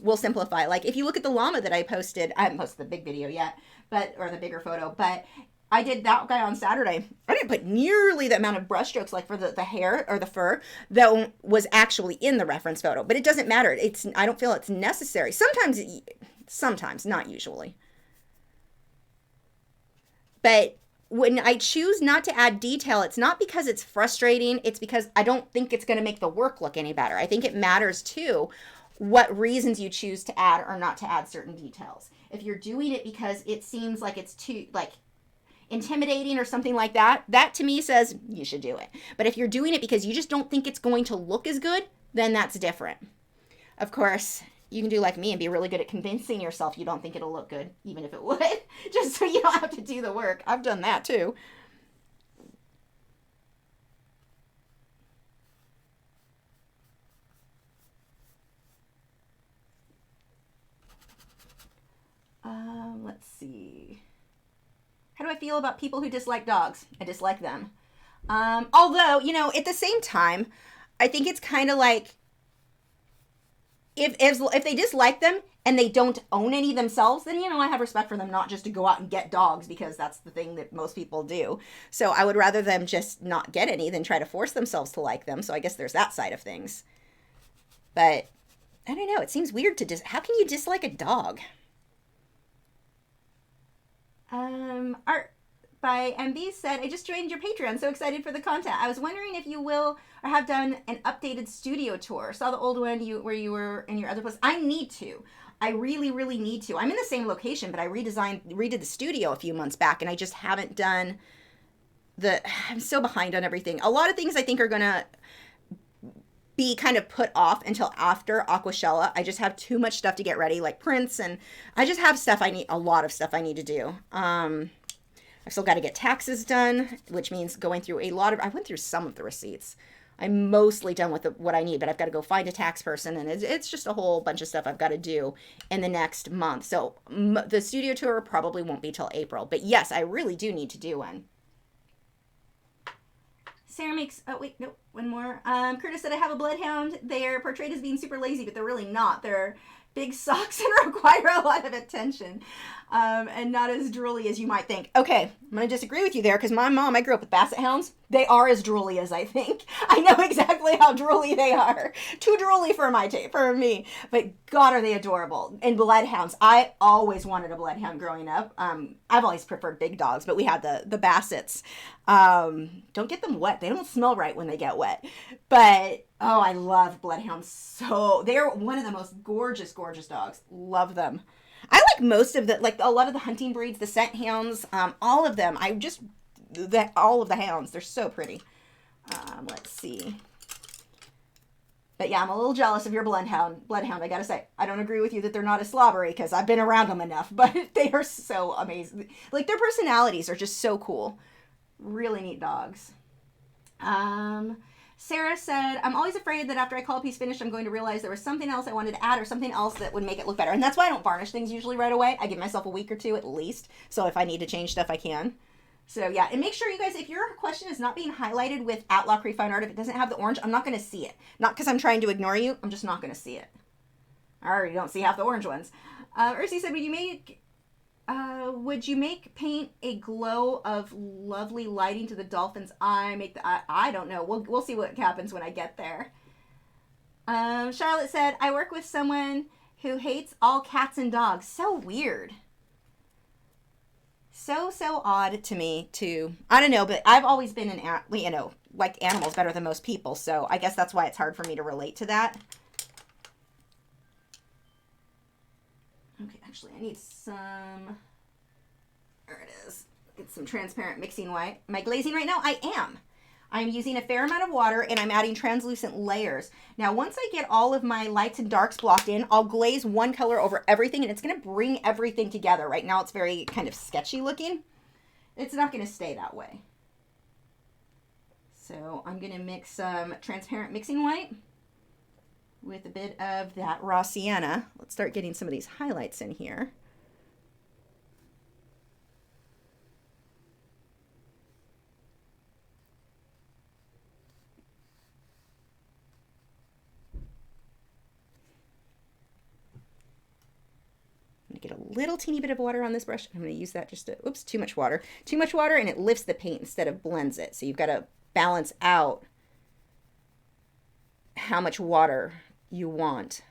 Speaker 1: will simplify. Like if you look at the llama that I posted, I haven't posted the big video yet, or the bigger photo, but I did that guy on Saturday. I didn't put nearly the amount of brush strokes like for the hair or the fur that was actually in the reference photo, but it doesn't matter. I don't feel it's necessary. Sometimes, not usually. But when I choose not to add detail, it's not because it's frustrating. It's because I don't think it's going to make the work look any better. I think it matters too what reasons you choose to add or not to add certain details. If you're doing it because it seems like it's too intimidating or something like that, that to me says you should do it. But if you're doing it because you just don't think it's going to look as good, then that's different. Of course, you can do like me and be really good at convincing yourself you don't think it'll look good, even if it would, just so you don't have to do the work. I've done that too. Let's see. How do I feel about people who dislike dogs? I dislike them. Although, you know, at the same time, I think it's kind of like, if they dislike them and they don't own any themselves, then, you know, I have respect for them not just to go out and get dogs because that's the thing that most people do. So I would rather them just not get any than try to force themselves to like them. So I guess there's that side of things. But I don't know. It seems weird to how can you dislike a dog? Art by MB said, I just joined your Patreon. So excited for the content. I was wondering if you will or have done an updated studio tour. Saw the old one where you were in your other place. I need to. I really, really need to. I'm in the same location, but I redid the studio a few months back, and I just haven't done I'm so behind on everything. A lot of things I think are going to be kind of put off until after Aquashella. I just have too much stuff to get ready, like prints, and I just have a lot of stuff I need to do. I've still got to get taxes done, which means going through I went through some of the receipts. I'm mostly done with what I need, but I've got to go find a tax person, and it's just a whole bunch of stuff I've got to do in the next month. So the studio tour probably won't be till April, but yes, I really do need to do one. Sarah makes, oh wait, nope, one more. Curtis said, I have a bloodhound. They're portrayed as being super lazy, but they're really not. They're big socks and require a lot of attention, and not as drooly as you might think. Okay, I'm going to disagree with you there, because my mom, I grew up with basset hounds. They are as drooly as I think. I know exactly how drooly they are. Too drooly for me, but God, are they adorable. And bloodhounds, I always wanted a bloodhound growing up. I've always preferred big dogs, but we had the bassets. Don't get them wet. They don't smell right when they get wet. But oh, I love bloodhounds. So they're one of the most gorgeous, gorgeous dogs. Love them. I like most of a lot of the hunting breeds, the scent hounds, all of them. All of the hounds. They're so pretty. Let's see. But yeah, I'm a little jealous of your bloodhound. I gotta say, I don't agree with you that they're not as slobbery because I've been around them enough, but they are so amazing. Like, their personalities are just so cool. Really neat dogs. Sarah said, I'm always afraid that after I call a piece finished, I'm going to realize there was something else I wanted to add or something else that would make it look better. And that's why I don't varnish things usually right away. I give myself a week or two at least. So if I need to change stuff, I can. So yeah, and make sure you guys, if your question is not being highlighted with @Lachri Fine Art, if it doesn't have the orange, I'm not going to see it. Not because I'm trying to ignore you. I'm just not going to see it. I already don't see half the orange ones. Ursi said, when you make Would you make paint a glow of lovely lighting to the dolphin's eye? I don't know. We'll see what happens when I get there. Charlotte said, I work with someone who hates all cats and dogs. So weird. So odd to me too. I don't know, but I've always been like animals better than most people. So I guess that's why it's hard for me to relate to that. Okay, actually I need some, there it is. Get some transparent mixing white. Am I glazing right now? I am. I'm using a fair amount of water and I'm adding translucent layers. Now, once I get all of my lights and darks blocked in, I'll glaze one color over everything and it's going to bring everything together. Right now, it's very kind of sketchy looking. It's not going to stay that way. So I'm going to mix some transparent mixing white with a bit of that raw sienna. Let's start getting some of these highlights in here. Get a little teeny bit of water on this brush. I'm going to use that just to, oops, too much water. Too much water and it lifts the paint instead of blends it. So you've got to balance out how much water you want.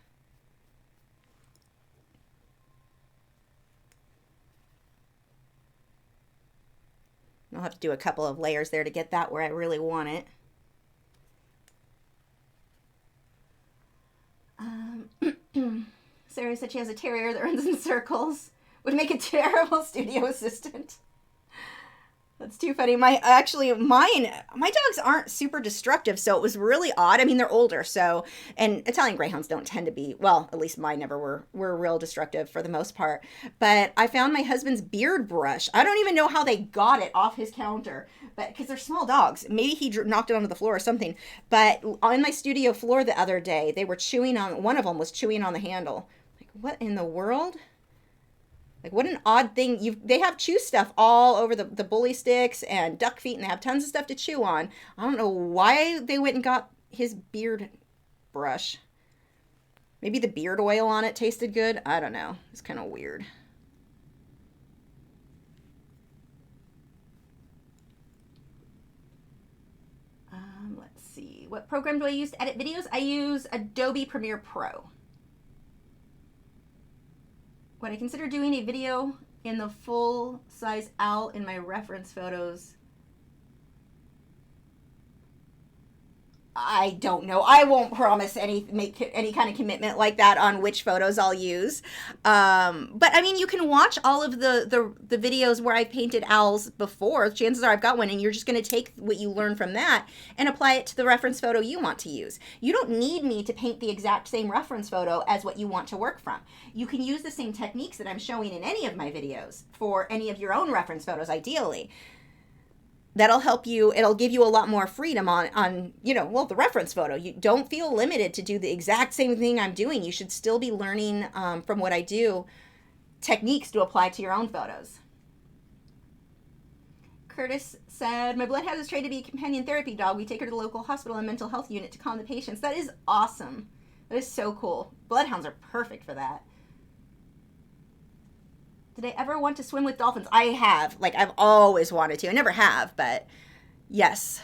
Speaker 1: I'll have to do a couple of layers there to get that where I really want it. Sarah said she has a terrier that runs in circles. Would make a terrible studio assistant. That's too funny. My dogs aren't super destructive, so it was really odd. I mean, they're older, so, and Italian Greyhounds don't tend to be, well, at least mine never were real destructive for the most part. But I found my husband's beard brush. I don't even know how they got it off his counter, but because they're small dogs. Maybe he knocked it onto the floor or something. But on my studio floor the other day, they were chewing on, one of them was chewing on the handle. Like, what in the world? Like, what an odd thing. They have chew stuff all over the bully sticks and duck feet, and they have tons of stuff to chew on. I don't know why they went and got his beard brush. Maybe the beard oil on it tasted good. I don't know. It's kind of weird. Let's see. What program do I use to edit videos? I use Adobe Premiere Pro. Would I consider doing a video in the full-size owl in my reference photos? I don't know. I won't promise make any kind of commitment like that on which photos I'll use. But I mean, you can watch all of the videos where I painted owls before. Chances are I've got one, and you're just going to take what you learn from that and apply it to the reference photo you want to use. You don't need me to paint the exact same reference photo as what you want to work from. You can use the same techniques that I'm showing in any of my videos for any of your own reference photos, ideally. That'll help you. It'll give you a lot more freedom on the reference photo. You don't feel limited to do the exact same thing I'm doing. You should still be learning from what I do, techniques to apply to your own photos. Curtis said, my bloodhound is trained to be a companion therapy dog. We take her to the local hospital and mental health unit to calm the patients. That is awesome. That is so cool. Bloodhounds are perfect for that. Did I ever want to swim with dolphins? I have. Like, I've always wanted to. I never have, but yes.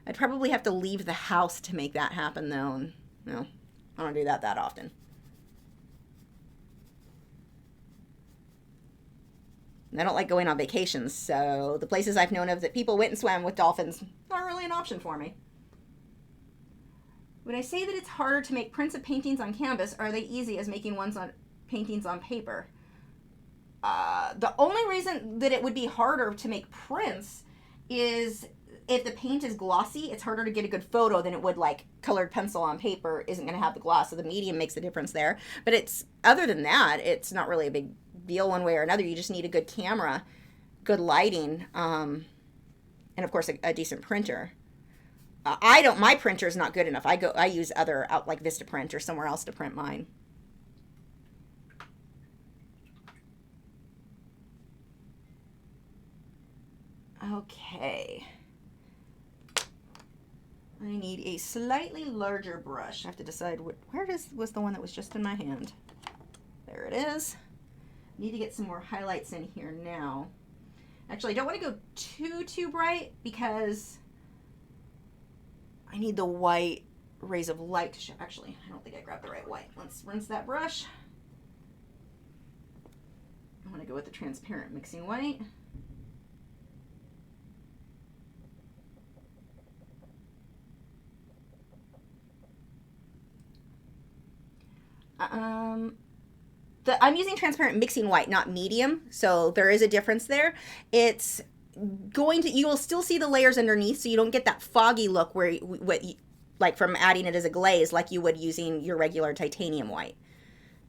Speaker 1: I'd probably have to leave the house to make that happen, though. And, no, I don't do that often. And I don't like going on vacations, so the places I've known of that people went and swam with dolphins aren't really an option for me. Would I say that it's harder to make prints of paintings on canvas, or are they easy as making paintings on paper? The only reason that it would be harder to make prints is if the paint is glossy, it's harder to get a good photo than it would like colored pencil on paper isn't going to have the gloss, so the medium makes the difference there. But other than that, it's not really a big deal one way or another. You just need a good camera, good lighting, and of course a decent printer. My printer is not good enough. I use other like Vistaprint or somewhere else to print mine. Okay. I need a slightly larger brush. I have to decide where was the one that was just in my hand. There it is. Need to get some more highlights in here now. Actually, I don't want to go too bright because I need the white rays of light to show. Actually, I don't think I grabbed the right white. Let's rinse that brush. I want to go with the transparent mixing white. I'm using transparent mixing white, not medium, so there is a difference there. It's going to, you will still see the layers underneath, so you don't get that foggy look where like from adding it as a glaze, like you would using your regular titanium white.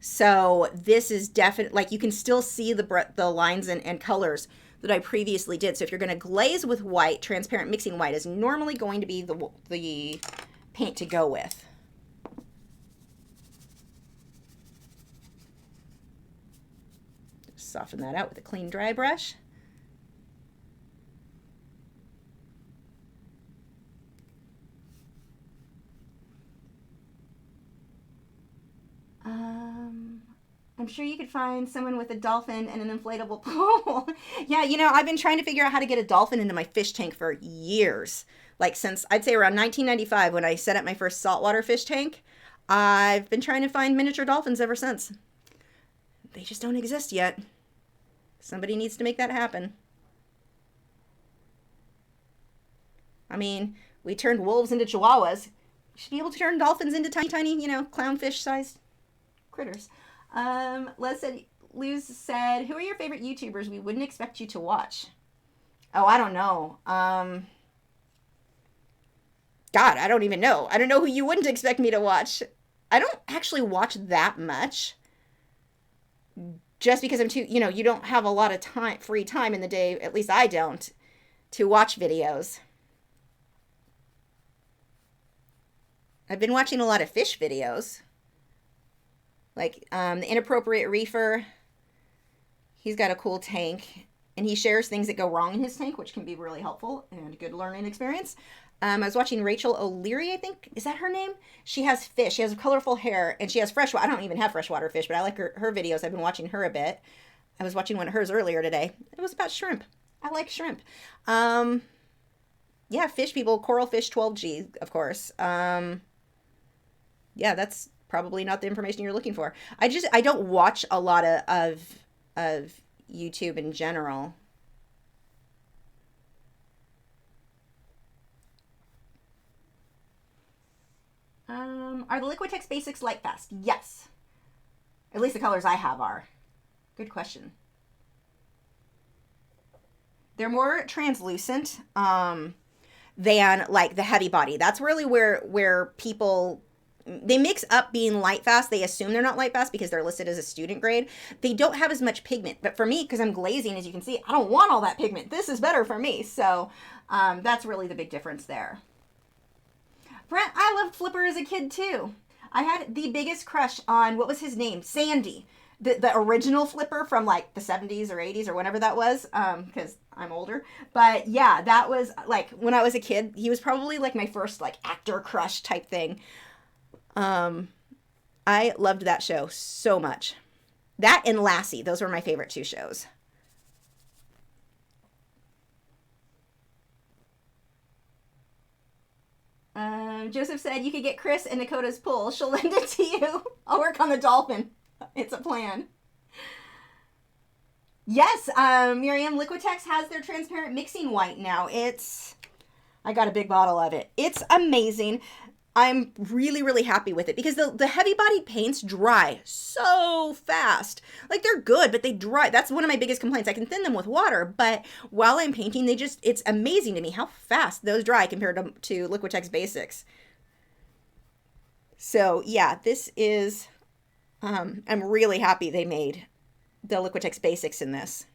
Speaker 1: So this is definitely, like, you can still see the lines and colors that I previously did. So if you're going to glaze with white, transparent mixing white is normally going to be the paint to go with. Soften that out with a clean dry brush. I'm sure you could find someone with a dolphin and an inflatable pool. Yeah, you know, I've been trying to figure out how to get a dolphin into my fish tank for years. Like since, I'd say around 1995 when I set up my first saltwater fish tank. I've been trying to find miniature dolphins ever since. They just don't exist yet. Somebody needs to make that happen. I mean, we turned wolves into chihuahuas. We should be able to turn dolphins into tiny, you know, clownfish-sized critters. Luz said, who are your favorite YouTubers we wouldn't expect you to watch? Oh, I don't know. God, I don't even know. I don't know who you wouldn't expect me to watch. I don't actually watch that much. Just because I'm too, you know, you don't have a lot of time, free time in the day, at least I don't, to watch videos. I've been watching a lot of fish videos. Like the Inappropriate Reefer. He's got a cool tank. And he shares things that go wrong in his tank, which can be really helpful and a good learning experience. I was watching Rachel O'Leary, I think. Is that her name? She has fish. She has colorful hair, and she has freshwater. I don't even have freshwater fish, but I like her videos. I've been watching her a bit. I was watching one of hers earlier today. It was about shrimp. I like shrimp. Yeah, fish people, coral fish 12G, of course. Yeah, that's probably not the information you're looking for. I don't watch a lot of YouTube in general. Are the Liquitex basics light fast? Yes. At least the colors I have are. Good question. They're more translucent than like the heavy body. That's really where people, they mix up being light fast. They assume they're not light fast because they're listed as a student grade. They don't have as much pigment. But for me, because I'm glazing, as you can see, I don't want all that pigment. This is better for me. So that's really the big difference there. Brent, I loved Flipper as a kid too. I had the biggest crush on, what was his name? Sandy. The original Flipper from like the 70s or 80s or whenever that was, because I'm older. But yeah, that was like, when I was a kid, he was probably like my first like actor crush type thing. I loved that show so much. That and Lassie, those were my favorite two shows. Joseph said you could get Chris and Dakota's pool. She'll lend it to you. I'll work on the dolphin. It's a plan. Yes, Miriam, Liquitex has their transparent mixing white now. I got a big bottle of it. It's amazing. I'm really, really happy with it because the heavy-bodied paints dry so fast. Like, they're good, but they dry. That's one of my biggest complaints. I can thin them with water, but while I'm painting, it's amazing to me how fast those dry compared to Liquitex Basics. So, yeah, this is, I'm really happy they made the Liquitex Basics in this.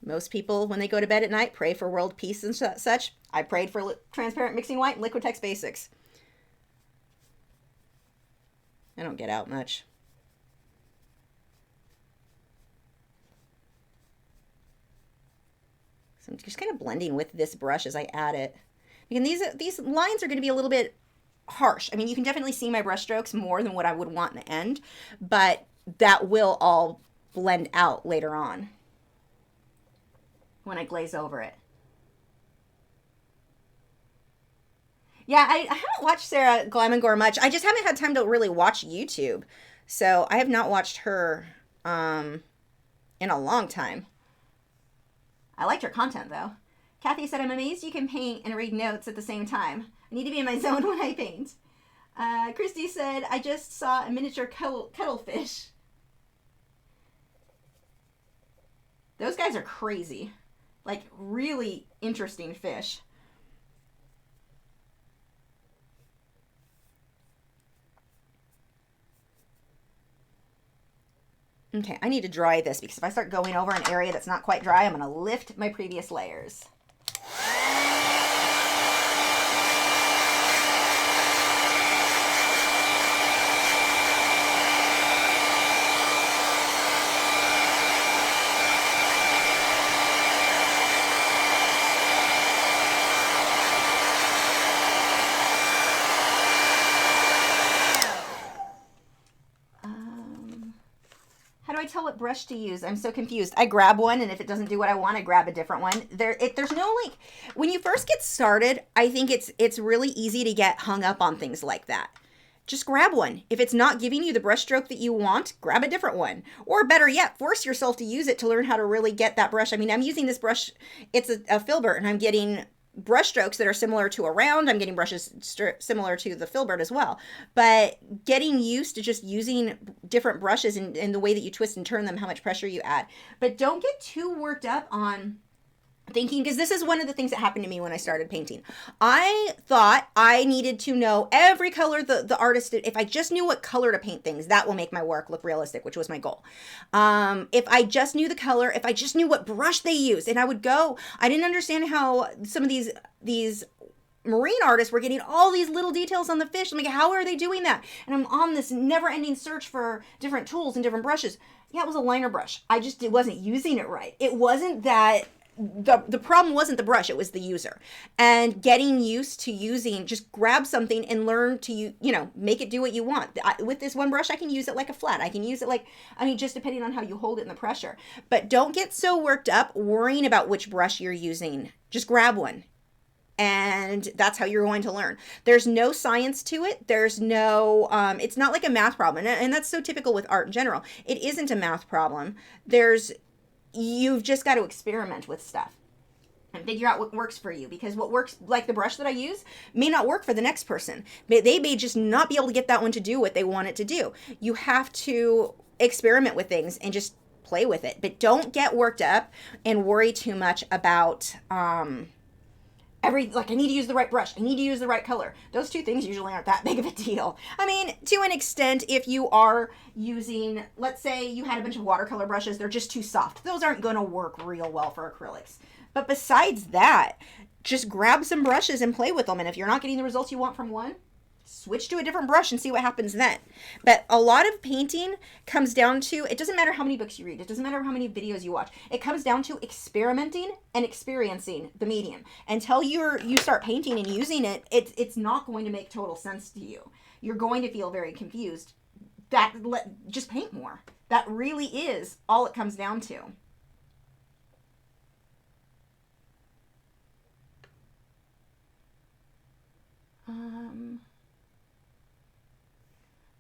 Speaker 1: Most people, when they go to bed at night, pray for world peace and such. I prayed for transparent mixing white and Liquitex Basics. I don't get out much. So I'm just kind of blending with this brush as I add it. And these lines are going to be a little bit harsh. I mean, you can definitely see my brush strokes more than what I would want in the end, but that will all blend out later on when I glaze over it. Yeah, I haven't watched Sarah Glamangore much. I just haven't had time to really watch YouTube. So I have not watched her in a long time. I liked her content though. Kathy said, I'm amazed you can paint and read notes at the same time. I need to be in my zone when I paint. Christy said, I just saw a miniature cuttlefish. Those guys are crazy. Like, really interesting fish. Okay, I need to dry this because if I start going over an area that's not quite dry, I'm going to lift my previous layers. How do I tell what brush to use? I'm so confused. I grab one, and if it doesn't do what I want, I grab a different one. There's no, like, when you first get started, I think it's really easy to get hung up on things like that. Just grab one. If it's not giving you the brush stroke that you want, grab a different one. Or better yet, force yourself to use it to learn how to really get that brush. I mean, I'm using this brush, it's a filbert, and I'm getting brush strokes that are similar to a round. I'm getting brushes similar to the filbert as well. But getting used to just using different brushes and the way that you twist and turn them, how much pressure you add. But don't get too worked up on thinking, because this is one of the things that happened to me when I started painting. I thought I needed to know every color the artist did. If I just knew what color to paint things, that will make my work look realistic, which was my goal. If I just knew the color, if I just knew what brush they use, and I didn't understand how some of these marine artists were getting all these little details on the fish. I'm like, how are they doing that? And I'm on this never-ending search for different tools and different brushes. Yeah, it was a liner brush. It wasn't using it right. It wasn't that the problem wasn't the brush, it was the user. And getting used to using, just grab something and learn to make it do what you want. With this one brush, I can use it like a flat. I can use it like, just depending on how you hold it and the pressure. But don't get so worked up worrying about which brush you're using. Just grab one. And that's how you're going to learn. There's no science to it. There's no, it's not like a math problem. And that's so typical with art in general. It isn't a math problem. You've just got to experiment with stuff and figure out what works for you, because what works, like the brush that I use, may not work for the next person. They may just not be able to get that one to do what they want it to do. You have to experiment with things and just play with it, but don't get worked up and worry too much about, I need to use the right brush. I need to use the right color. Those two things usually aren't that big of a deal. I mean, to an extent, if you are using, let's say you had a bunch of watercolor brushes, they're just too soft. Those aren't going to work real well for acrylics. But besides that, just grab some brushes and play with them. And if you're not getting the results you want from one, switch to a different brush and see what happens then. But a lot of painting comes down to, it doesn't matter how many books you read, it doesn't matter how many videos you watch, it comes down to experimenting and experiencing the medium. Until you start painting and using it, it's not going to make total sense to you. You're going to feel very confused. Just paint more. That really is all it comes down to.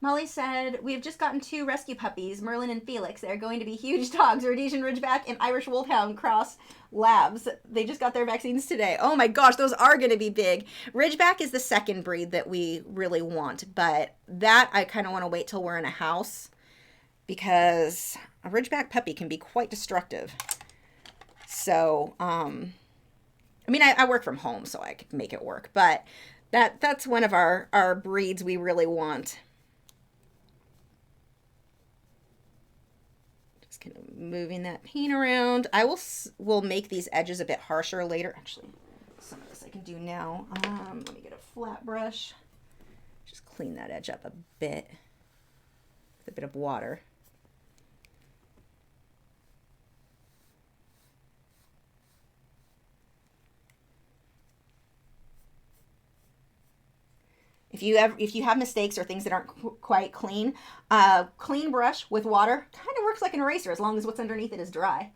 Speaker 1: Molly said, we have just gotten 2 rescue puppies, Merlin and Felix. They're going to be huge dogs, Rhodesian Ridgeback and Irish Wolfhound Cross Labs. They just got their vaccines today. Oh my gosh, those are going to be big. Ridgeback is the second breed that we really want, but that I kind of want to wait till we're in a house, because a Ridgeback puppy can be quite destructive. So, I work from home, so I could make it work, but that's one of our breeds we really want. Kind of moving that paint around. I will make these edges a bit harsher later. Actually, some of this I can do now. Let me get a flat brush. Just clean that edge up a bit with a bit of water. If if you have mistakes or things that aren't quite clean, clean brush with water kind of works like an eraser as long as what's underneath it is dry.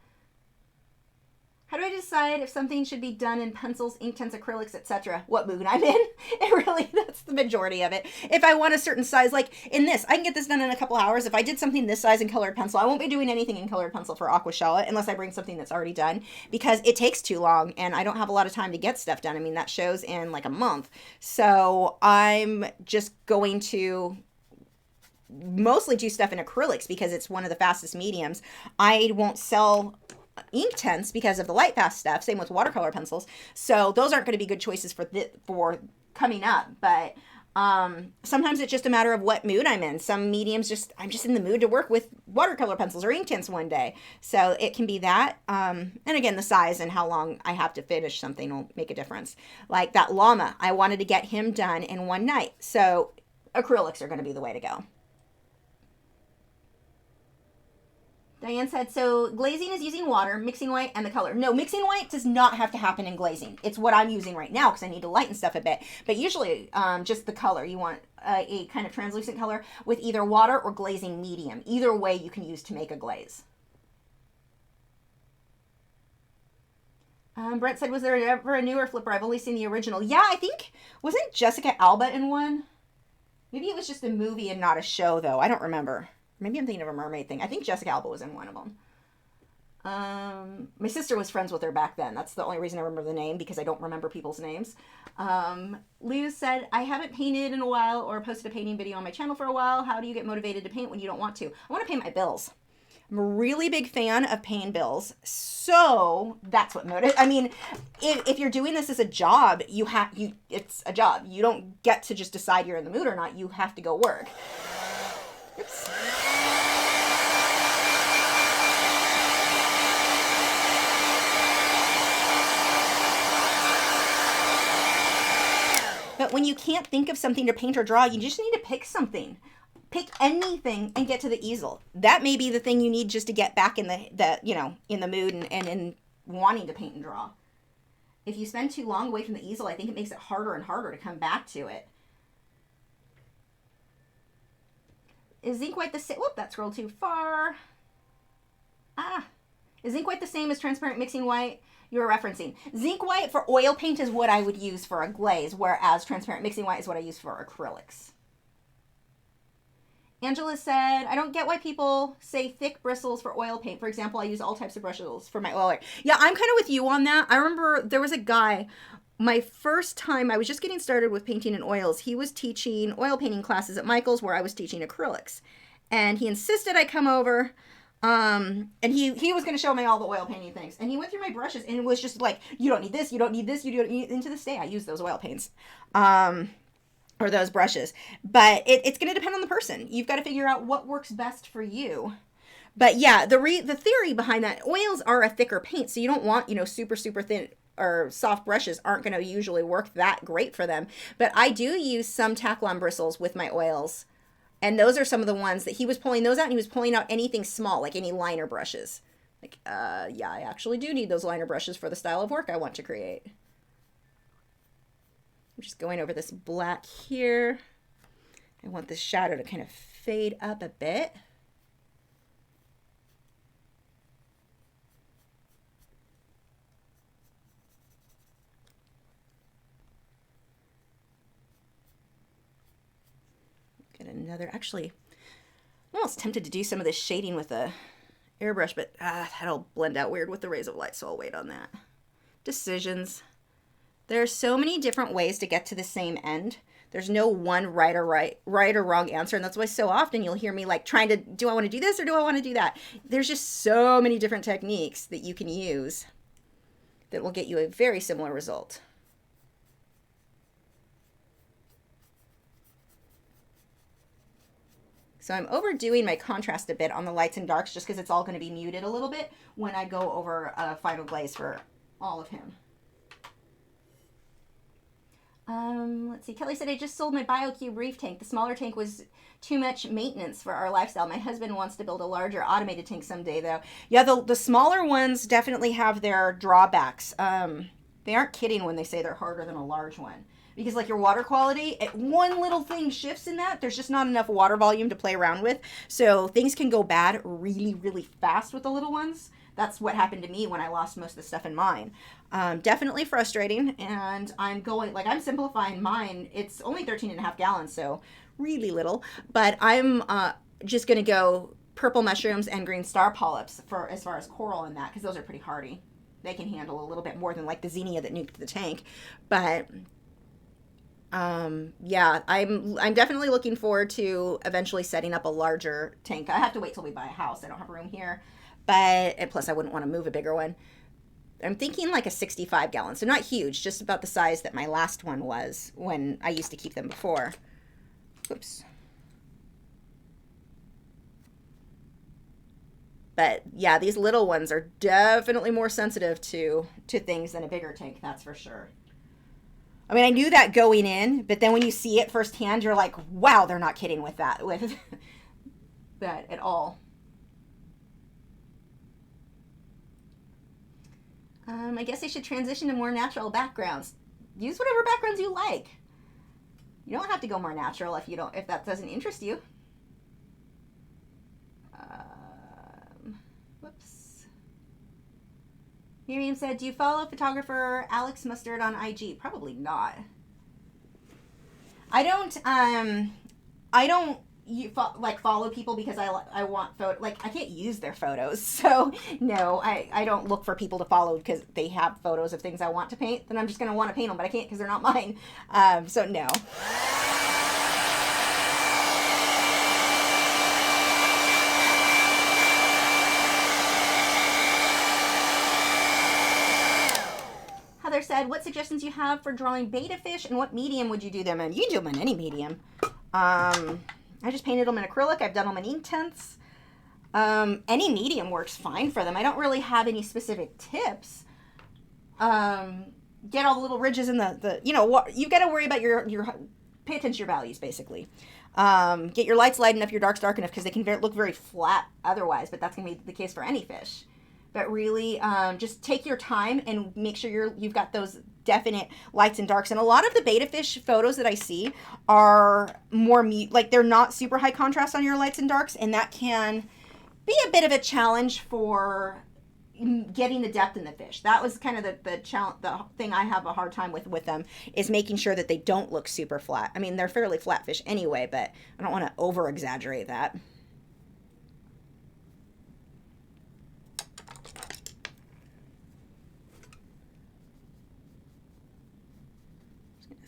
Speaker 1: How do I decide if something should be done in pencils, Inktense, acrylics, etc.? What mood I'm in? It really, that's the majority of it. If I want a certain size, like in this, I can get this done in a couple hours. If I did something this size in colored pencil, I won't be doing anything in colored pencil for Aquashella unless I bring something that's already done, because it takes too long and I don't have a lot of time to get stuff done. I mean, that shows in like a month. So I'm just going to mostly do stuff in acrylics because it's one of the fastest mediums. I won't sell Inktense because of the light fast stuff. Same with watercolor pencils. So those aren't going to be good choices for coming up. But sometimes it's just a matter of what mood I'm in. Some mediums I'm just in the mood to work with watercolor pencils or Inktense one day. So it can be that. And again, the size and how long I have to finish something will make a difference. Like that llama, I wanted to get him done in one night. So acrylics are going to be the way to go. Diane said, so glazing is using water, mixing white, and the color. No, mixing white does not have to happen in glazing. It's what I'm using right now because I need to lighten stuff a bit. But usually just the color. You want a kind of translucent color with either water or glazing medium. Either way you can use to make a glaze. Brent said, was there ever a newer flipper? I've only seen the original. Yeah, I think, wasn't Jessica Alba in one? Maybe it was just a movie and not a show, though. I don't remember. Maybe I'm thinking of a mermaid thing. I think Jessica Alba was in one of them. My sister was friends with her back then. That's the only reason I remember the name, because I don't remember people's names. Luz said, I haven't painted in a while or posted a painting video on my channel for a while. How do you get motivated to paint when you don't want to? I want to paint my bills. I'm a really big fan of paying bills. So that's what motivates. I mean, if you're doing this as a job, it's a job. You don't get to just decide you're in the mood or not. You have to go work. Oops. But when you can't think of something to paint or draw, you just need to pick something. Pick anything and get to the easel. That may be the thing you need just to get back in in the mood and in wanting to paint and draw. If you spend too long away from the easel, I think it makes it harder and harder to come back to it. Is ink white the same? Whoop, that scrolled too far. Is ink white the same as transparent mixing white you're referencing? Zinc white for oil paint is what I would use for a glaze, whereas transparent mixing white is what I use for acrylics. Angela said, I don't get why people say thick bristles for oil paint. For example, I use all types of bristles for my oil art. Yeah, I'm kind of with you on that. I remember there was a guy, my first time, I was just getting started with painting in oils. He was teaching oil painting classes at Michael's where I was teaching acrylics. And he insisted I come over. And he was going to show me all the oil painting things. And he went through my brushes and it was just like, you don't need this, you don't need this, you don't need... And to this day, I use those oil paints. Or those brushes. But it's going to depend on the person. You've got to figure out what works best for you. But yeah, the theory behind that, oils are a thicker paint. So you don't want, super, super thin or soft brushes aren't going to usually work that great for them. But I do use some Taklon bristles with my oils. And those are some of the ones that he was pulling those out, and he was pulling out anything small, like any liner brushes. Like, yeah, I actually do need those liner brushes for the style of work I want to create. I'm just going over this black here. I want this shadow to kind of fade up a bit. Get another, actually, I'm almost tempted to do some of this shading with a airbrush, but that'll blend out weird with the rays of light, so I'll wait on that. Decisions. There are so many different ways to get to the same end. There's no one right or wrong answer, and that's why so often you'll hear me like trying to, do I want to do this or do I want to do that? There's just so many different techniques that you can use that will get you a very similar result. So I'm overdoing my contrast a bit on the lights and darks just because it's all going to be muted a little bit when I go over a final glaze for all of him. Let's see. Kelly said, I just sold my BioCube reef tank. The smaller tank was too much maintenance for our lifestyle. My husband wants to build a larger automated tank someday, though. Yeah, the smaller ones definitely have their drawbacks. They aren't kidding when they say they're harder than a large one. Because like your water quality, one little thing shifts in that, there's just not enough water volume to play around with. So things can go bad really, really fast with the little ones. That's what happened to me when I lost most of the stuff in mine. Definitely frustrating. And I'm simplifying mine. It's only 13.5 gallons, so really little. But I'm just going to go purple mushrooms and green star polyps for as far as coral in that, because those are pretty hardy. They can handle a little bit more than like the xenia that nuked the tank. But yeah, I'm definitely looking forward to eventually setting up a larger tank. I have to wait till we buy a house. I don't have room here, and plus I wouldn't want to move a bigger one. I'm thinking like a 65 gallon, so not huge, just about the size that my last one was when I used to keep them before. Oops. But yeah, these little ones are definitely more sensitive to things than a bigger tank, that's for sure. I mean, I knew that going in, but then when you see it firsthand, you're like, wow, they're not kidding with that at all. I guess I should transition to more natural backgrounds. Use whatever backgrounds you like. You don't have to go more natural if that doesn't interest you. Whoops. Miriam said, do you follow photographer Alex Mustard on IG? Probably not. I don't follow people because I want photo, like I can't use their photos. So no, I don't look for people to follow because they have photos of things I want to paint. Then I'm just going to want to paint them, but I can't because they're not mine. So no. Heather said, what suggestions you have for drawing betta fish and what medium would you do them in? You can do them in any medium. I just painted them in acrylic. I've done them in Inktense. Any medium works fine for them. I don't really have any specific tips. Get all the little ridges in you've got to worry about your pay attention to your values, basically. Get your lights light enough, your darks dark enough, because they can look very flat otherwise, but that's going to be the case for any fish. But really, just take your time and make sure you've got those definite lights and darks. And a lot of the betta fish photos that I see are more they're not super high contrast on your lights and darks, and that can be a bit of a challenge for getting the depth in the fish. That was kind of the thing I have a hard time with them, is making sure that they don't look super flat. I mean, they're fairly flat fish anyway, but I don't want to over exaggerate that.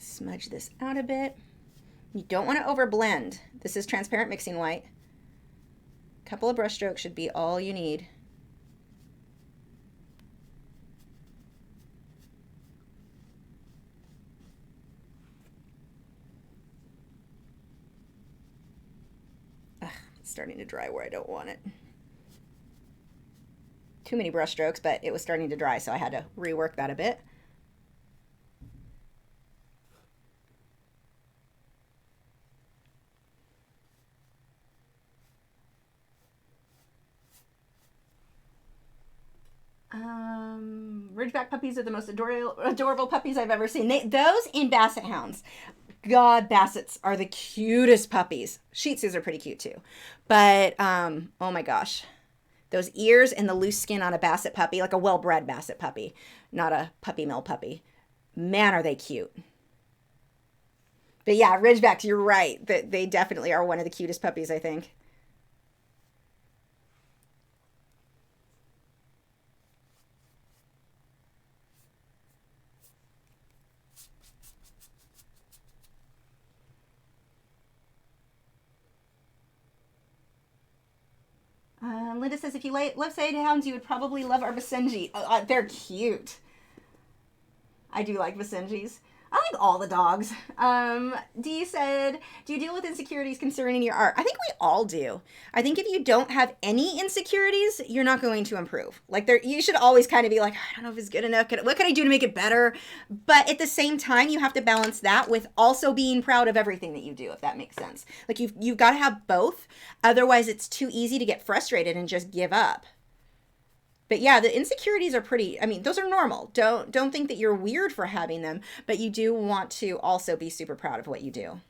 Speaker 1: Smudge this out a bit. You don't want to overblend. This is transparent mixing white. A couple of brush strokes should be all you need. Ugh, it's starting to dry where I don't want it. Too many brush strokes, but it was starting to dry, so I had to rework that a bit. Ridgeback puppies are the most adorable puppies I've ever seen. Those in Basset Hounds. God, Bassets are the cutest puppies. Shih Tzus are pretty cute too. But, oh my gosh. Those ears and the loose skin on a Basset puppy, like a well-bred Basset puppy, not a puppy mill puppy. Man, are they cute. But yeah, Ridgebacks, you're right. They definitely are one of the cutest puppies, I think. Linda says, if you love Side Hounds, you would probably love our Basenji. They're cute. I do like Basenjis. I like all the dogs. Dee said, do you deal with insecurities concerning your art? I think we all do. I think if you don't have any insecurities, you're not going to improve. Like, you should always kind of be like, I don't know if it's good enough. What can I do to make it better? But at the same time, you have to balance that with also being proud of everything that you do, if that makes sense. Like, you've got to have both. Otherwise, it's too easy to get frustrated and just give up. But yeah, the insecurities are pretty, I mean, those are normal. Don't think that you're weird for having them, but you do want to also be super proud of what you do.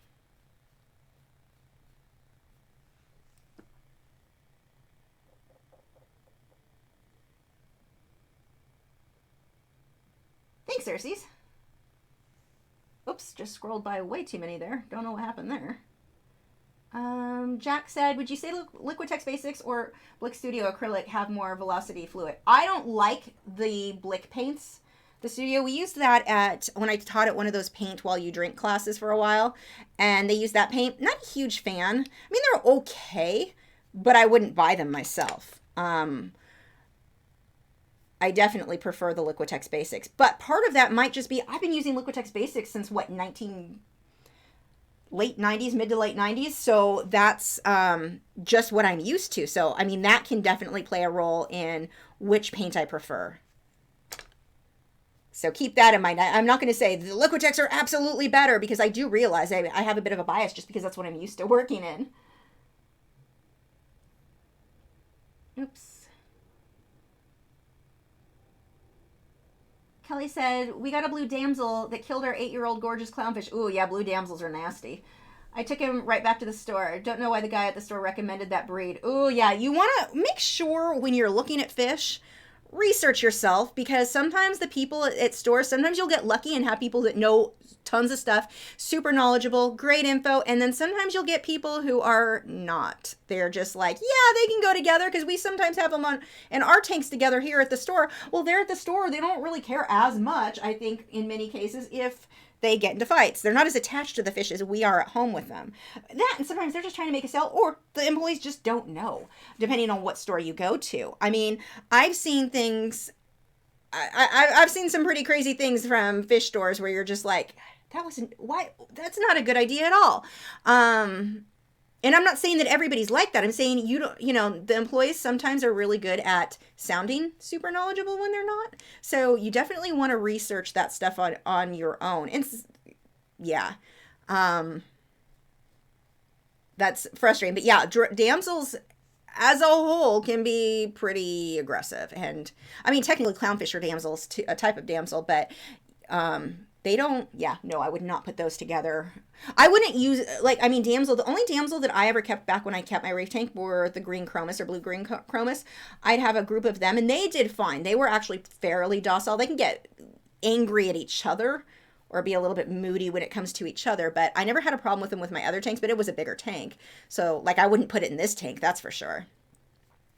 Speaker 1: Thanks, Cersei's. Oops, just scrolled by way too many there. Don't know what happened there. Jack said, would you say Liquitex Basics or Blick Studio Acrylic have more velocity fluid? I don't like the Blick paints. The studio, we used that at, when I taught at one of those paint while you drink classes for a while, and they used that paint. Not a huge fan. I mean, they're okay, but I wouldn't buy them myself. I definitely prefer the Liquitex Basics, but part of that might just be, I've been using Liquitex Basics since what, late 90s, mid to late 90s. So that's just what I'm used to. So, I mean, that can definitely play a role in which paint I prefer. So keep that in mind. I'm not going to say the Liquitex are absolutely better, because I do realize I have a bit of a bias just because that's what I'm used to working in. Oops. Kelly said, we got a blue damsel that killed our 8-year-old gorgeous clownfish. Ooh, yeah, blue damsels are nasty. I took him right back to the store. Don't know why the guy at the store recommended that breed. Ooh, yeah, you want to make sure when you're looking at fish, research yourself, because sometimes the people at stores, sometimes you'll get lucky and have people that know tons of stuff, super knowledgeable, great info, and then sometimes you'll get people who are not. They're just like, yeah, they can go together, because we sometimes have them on in our tanks together here at the store. Well, they're at the store, they don't really care as much, I think, in many cases, if they get into fights. They're not as attached to the fish as we are at home with them. That, and sometimes they're just trying to make a sale, or the employees just don't know, depending on what store you go to. I mean, I've seen things, I've seen some pretty crazy things from fish stores where you're just like, that wasn't, why, that's not a good idea at all. And I'm not saying that everybody's like that. I'm saying the employees sometimes are really good at sounding super knowledgeable when they're not. So you definitely want to research that stuff on your own. And yeah, that's frustrating. But yeah, damsels as a whole can be pretty aggressive. And I mean, technically clownfish are damsels, a type of damsel, but they don't, yeah, no, I would not put those together. I wouldn't use, like, I mean, damsel, the only damsel that I ever kept back when I kept my reef tank were the green chromis or blue-green chromis. I'd have a group of them, and they did fine. They were actually fairly docile. They can get angry at each other or be a little bit moody when it comes to each other, but I never had a problem with them with my other tanks, but it was a bigger tank. So, like, I wouldn't put it in this tank, that's for sure.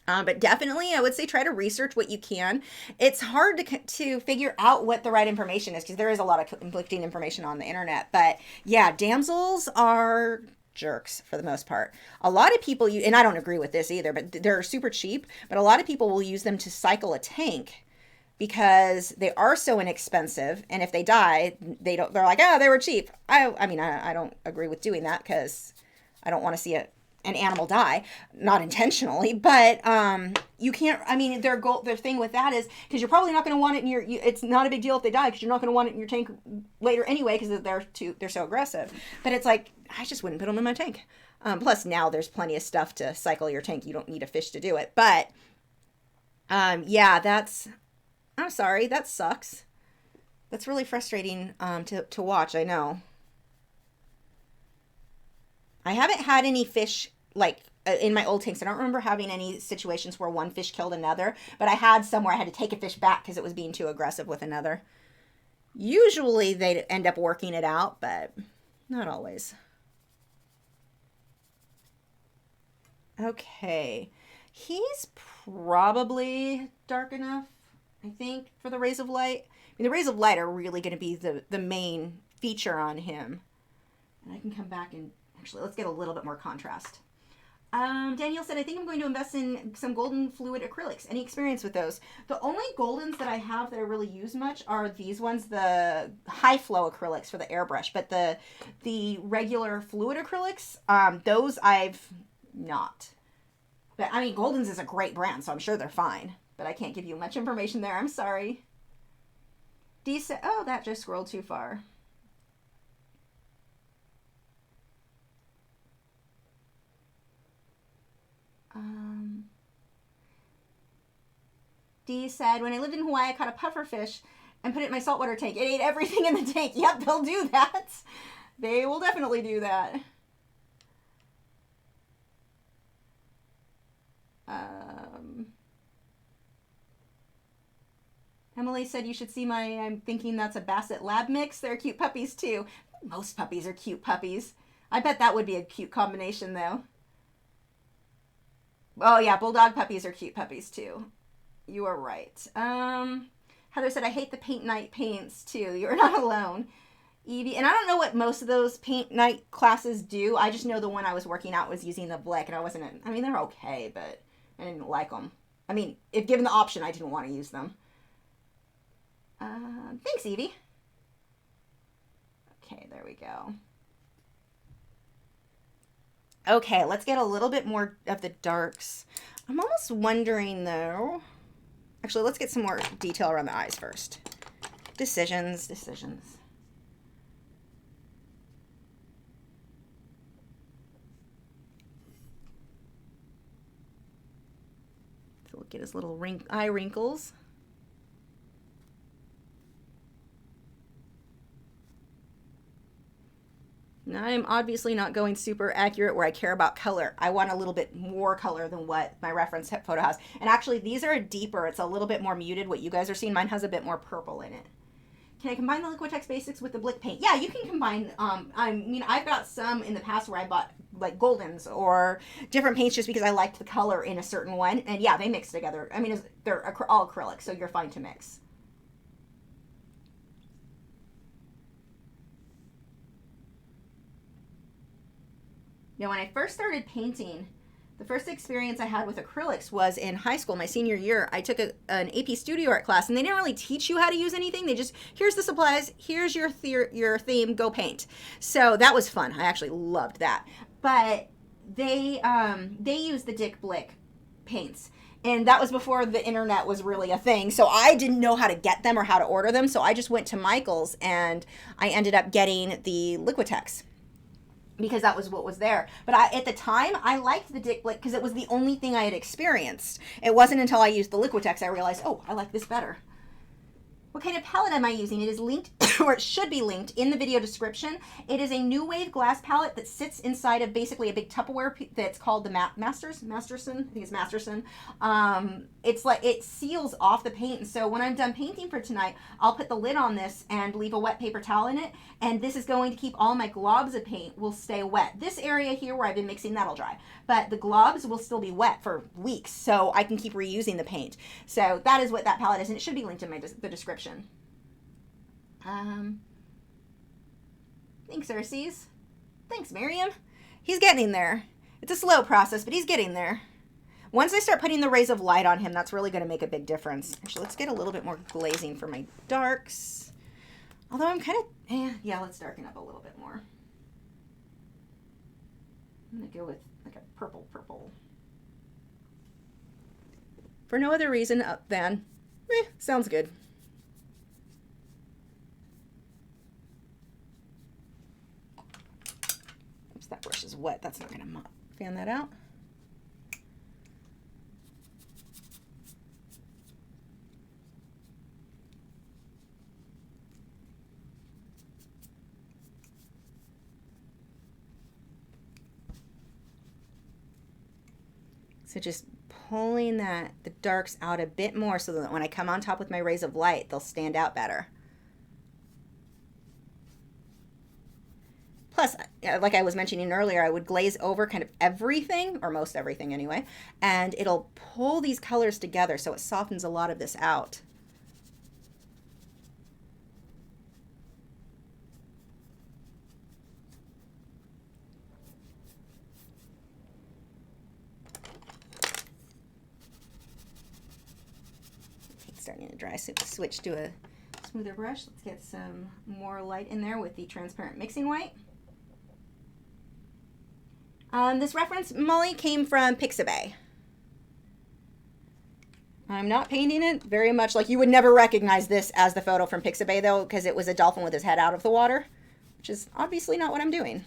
Speaker 1: But definitely, I would say try to research what you can. It's hard to figure out what the right information is, because there is a lot of conflicting information on the internet. But yeah, damsels are jerks for the most part. A lot of people, and I don't agree with this either, but they're super cheap. But a lot of people will use them to cycle a tank because they are so inexpensive. And if they die, they're like, oh, they were cheap. I mean, I don't agree with doing that, because I don't want to see an animal die, not intentionally, but you can't, I mean, their thing with that is, because you're probably not going to want it in it's not a big deal if they die, because you're not going to want it in your tank later anyway, because they're so aggressive. But it's like, I just wouldn't put them in my tank. Plus now there's plenty of stuff to cycle your tank. You don't need a fish to do it. But yeah, I'm sorry, that sucks. That's really frustrating to watch, I know. I haven't had any fish, like, in my old tanks. I don't remember having any situations where one fish killed another, but I had some where I had to take a fish back because it was being too aggressive with another. Usually they end up working it out, but not always. Okay. He's probably dark enough, I think, for the rays of light. I mean, the rays of light are really going to be the main feature on him. And I can come back and actually, let's get a little bit more contrast. Danielle said, I think I'm going to invest in some golden fluid acrylics. Any experience with those? The only goldens that I have that I really use much are these ones, the high flow acrylics for the airbrush. But the regular fluid acrylics, those I've not. But I mean, Goldens is a great brand, so I'm sure they're fine. But I can't give you much information there. I'm sorry. D said, oh, that just scrolled too far. Dee said, when I lived in Hawaii, I caught a pufferfish and put it in my saltwater tank. It ate everything in the tank. Yep, they'll do that. They will definitely do that. Emily said you should see my, I'm thinking that's a Basset Lab mix. They're cute puppies too. Most puppies are cute puppies. I bet that would be a cute combination though. Oh yeah, bulldog puppies are cute puppies too. You are right. Heather said, I hate the paint night paints too. You're not alone. Evie, and I don't know what most of those paint night classes do. I just know the one I was working out was using the Blick, and I wasn't, I mean, they're okay, but I didn't like them. I mean, if given the option, I didn't want to use them. Thanks, Evie. Okay, there we go. Okay, let's get a little bit more of the darks. I'm almost wondering, though. Actually, let's get some more detail around the eyes first. Decisions. So we'll get his little eye wrinkles. Now, I'm obviously not going super accurate where I care about color. I want a little bit more color than what my reference photo has. And actually, these are deeper. It's a little bit more muted. What you guys are seeing, mine has a bit more purple in it. Can I combine the Liquitex Basics with the Blick paint? Yeah, you can combine. I mean, I've got some in the past where I bought like Goldens or different paints just because I liked the color in a certain one. And yeah, they mix together. I mean, they're all acrylic, so you're fine to mix. Now, when I first started painting, the first experience I had with acrylics was in high school, my senior year. I took an AP Studio Art class, and they didn't really teach you how to use anything. They just, here's the supplies, here's your theme, go paint. So that was fun. I actually loved that. But they used the Dick Blick paints. And that was before the internet was really a thing. So I didn't know how to get them or how to order them. So I just went to Michael's, and I ended up getting the Liquitex, because that was what was there. But at the time, I liked the Dick Blick because it was the only thing I had experienced. It wasn't until I used the Liquitex I realized, oh, I like this better. What kind of palette am I using? It is linked, or it should be linked in the video description. It is a New Wave glass palette that sits inside of basically a big Tupperware that's called the Masterson. I think it's Masterson. It's like it seals off the paint. And so when I'm done painting for tonight, I'll put the lid on this and leave a wet paper towel in it. And this is going to keep all my globs of paint will stay wet. This area here where I've been mixing, that'll dry. But the globs will still be wet for weeks, so I can keep reusing the paint. So that is what that palette is, and it should be linked in the description. Thanks, Urses. Thanks, Miriam. He's getting there. It's a slow process, but he's getting there. Once I start putting the rays of light on him, that's really going to make a big difference. Actually, let's get a little bit more glazing for my darks. Although I'm kind of, yeah, let's darken up a little bit more. I'm going to go with like a purple. For no other reason than, sounds good. Oops, that brush is wet. That's not going to fan that out. So just pulling the darks out a bit more so that when I come on top with my rays of light, they'll stand out better. Plus, like I was mentioning earlier, I would glaze over kind of everything, or most everything anyway, and it'll pull these colors together so it softens a lot of this out. Starting to dry, so switch to a smoother brush. Let's get some more light in there with the transparent mixing white. This reference, Molly, came from Pixabay. I'm not painting it very much. Like, you would never recognize this as the photo from Pixabay, though, because it was a dolphin with his head out of the water, which is obviously not what I'm doing.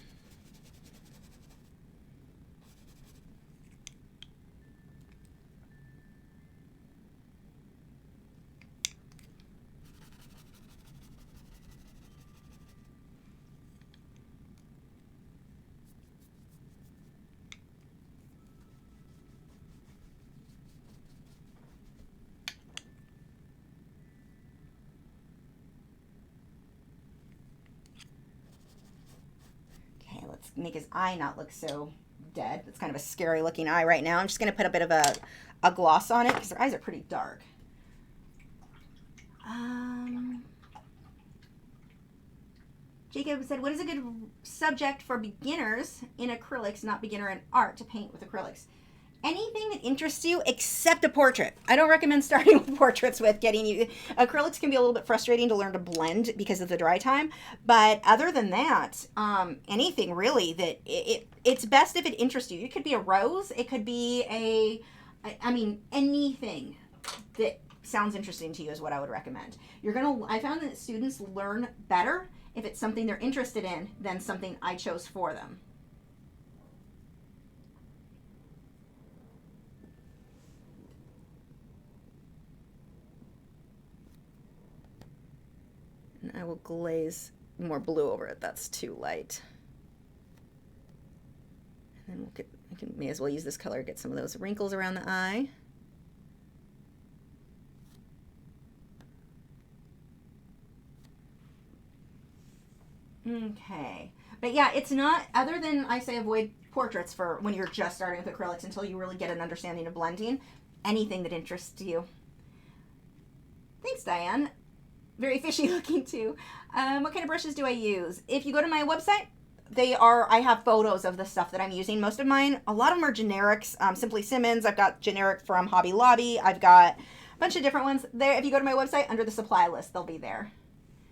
Speaker 1: make his eye not look so dead. It's kind of a scary looking eye right now. I'm just going to put a bit of a gloss on it because their eyes are pretty dark. Jacob said, what is a good subject for beginners in acrylics, not beginner in art, to paint with acrylics? Anything that interests you except a portrait. I don't recommend starting with portraits with getting you. Acrylics can be a little bit frustrating to learn to blend because of the dry time. But other than that, anything really that it's best if it interests you. It could be a rose. It could be anything that sounds interesting to you is what I would recommend. I found that students learn better if it's something they're interested in than something I chose for them. And I will glaze more blue over it. That's too light. And then may as well use this color to get some of those wrinkles around the eye. Okay. But yeah, it's not, other than I say avoid portraits for when you're just starting with acrylics until you really get an understanding of blending, anything that interests you. Thanks, Diane. Very fishy looking too. What kind of brushes do I use? If you go to my website, I have photos of the stuff that I'm using. Most of mine, a lot of them are generics. Simply Simmons. I've got generic from Hobby Lobby. I've got a bunch of different ones there. If you go to my website, under the supply list, they'll be there.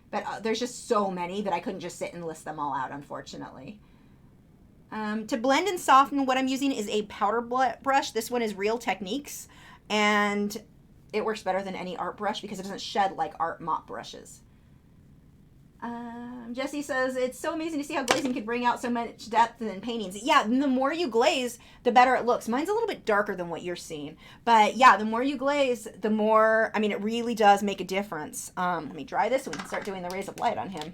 Speaker 1: But there's just so many that I couldn't just sit and list them all out, unfortunately. To blend and soften, what I'm using is a powder brush. This one is Real Techniques, and it works better than any art brush because it doesn't shed like art mop brushes. Jesse says, it's so amazing to see how glazing can bring out so much depth in paintings. Yeah, and the more you glaze, the better it looks. Mine's a little bit darker than what you're seeing. But yeah, the more you glaze, the more, it really does make a difference. Let me dry this so we can start doing the rays of light on him.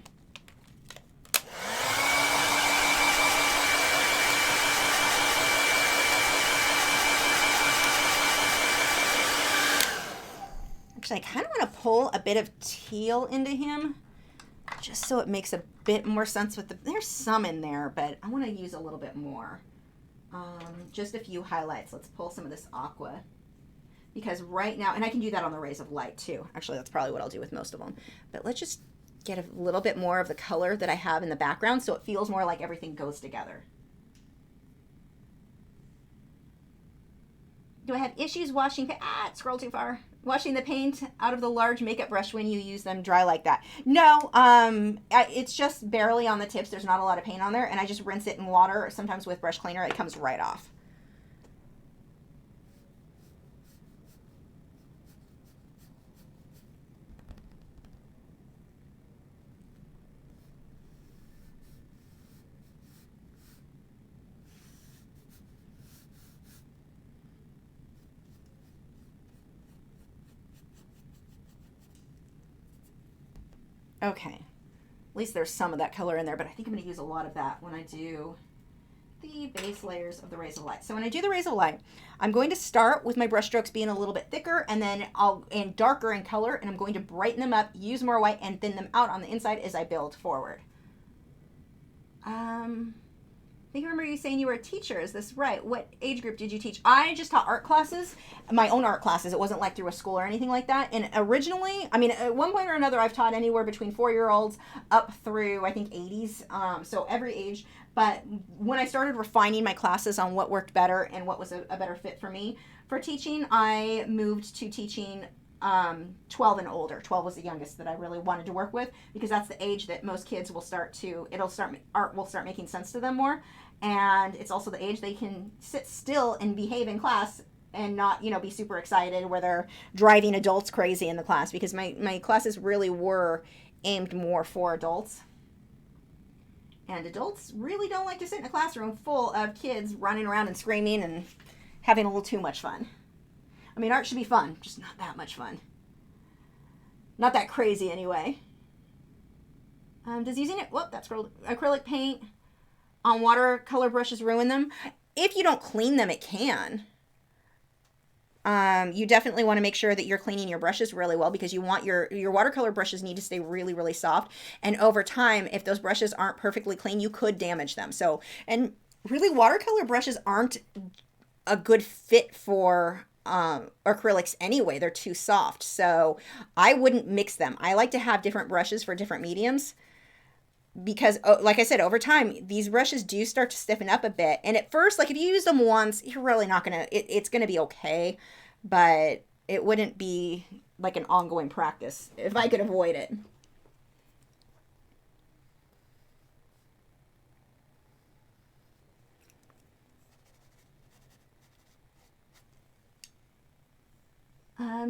Speaker 1: Actually, I kind of want to pull a bit of teal into him just so it makes a bit more sense with there's some in there, but I want to use a little bit more. Just a few highlights. Let's pull some of this aqua because right now, and I can do that on the rays of light too. Actually, that's probably what I'll do with most of them. But let's just get a little bit more of the color that I have in the background so it feels more like everything goes together. Do I have issues washing? Scroll too far. Washing the paint out of the large makeup brush when you use them dry like that. No, it's just barely on the tips. There's not a lot of paint on there, and I just rinse it in water, or sometimes with brush cleaner. It comes right off. Okay, at least there's some of that color in there, but I think I'm going to use a lot of that when I do the base layers of the rays of light. So when I do the rays of light, I'm going to start with my brush strokes being a little bit thicker and then and darker in color, and I'm going to brighten them up, use more white, and thin them out on the inside as I build forward. I think I remember you saying you were a teacher. Is this right? What age group did you teach? I just taught art classes, my own art classes. It wasn't like through a school or anything like that. And originally, at one point or another, I've taught anywhere between 4-year-olds up through, I think, 80s. So every age. But when I started refining my classes on what worked better and what was a better fit for me for teaching, I moved to teaching 12 and older. 12 was the youngest that I really wanted to work with because that's the age that most kids will art will start making sense to them more. And it's also the age they can sit still and behave in class and not, be super excited where they're driving adults crazy in the class, because my classes really were aimed more for adults. And adults really don't like to sit in a classroom full of kids running around and screaming and having a little too much fun. Art should be fun, just not that much fun. Not that crazy anyway. Does using acrylic paint on watercolor brushes ruin them? If you don't clean them, it can. You definitely want to make sure that you're cleaning your brushes really well, because you want your watercolor brushes need to stay really, really soft. And over time, if those brushes aren't perfectly clean, you could damage them. So, and really, watercolor brushes aren't a good fit for acrylics anyway. They're too soft. So I wouldn't mix them. I like to have different brushes for different mediums, because like I said, over time these brushes do start to stiffen up a bit. And at first, like if you use them once, you're really not gonna, it's gonna be okay, but it wouldn't be like an ongoing practice if I could avoid it.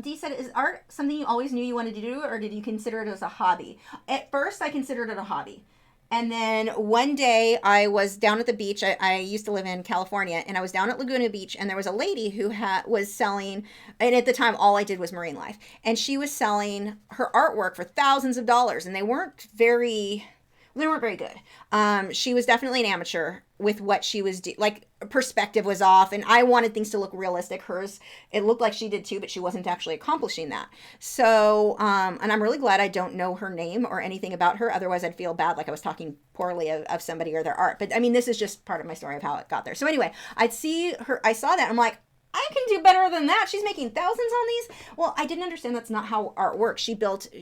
Speaker 1: Dee said, is art something you always knew you wanted to do, or did you consider it as a hobby? At first, I considered it a hobby. And then one day I was down at the beach. I used to live in California, and I was down at Laguna Beach, and there was a lady who was selling, and at the time all I did was marine life, and she was selling her artwork for thousands of dollars, and they weren't very good. She was definitely an amateur with what she was doing. Like, perspective was off, and I wanted things to look realistic. Hers, it looked like she did too, but she wasn't actually accomplishing that. So, and I'm really glad I don't know her name or anything about her. Otherwise, I'd feel bad, like I was talking poorly of somebody or their art. But I mean, this is just part of my story of how it got there. So anyway, I saw that, I'm like, I can do better than that. She's making thousands on these. Well, I didn't understand that's not how art works.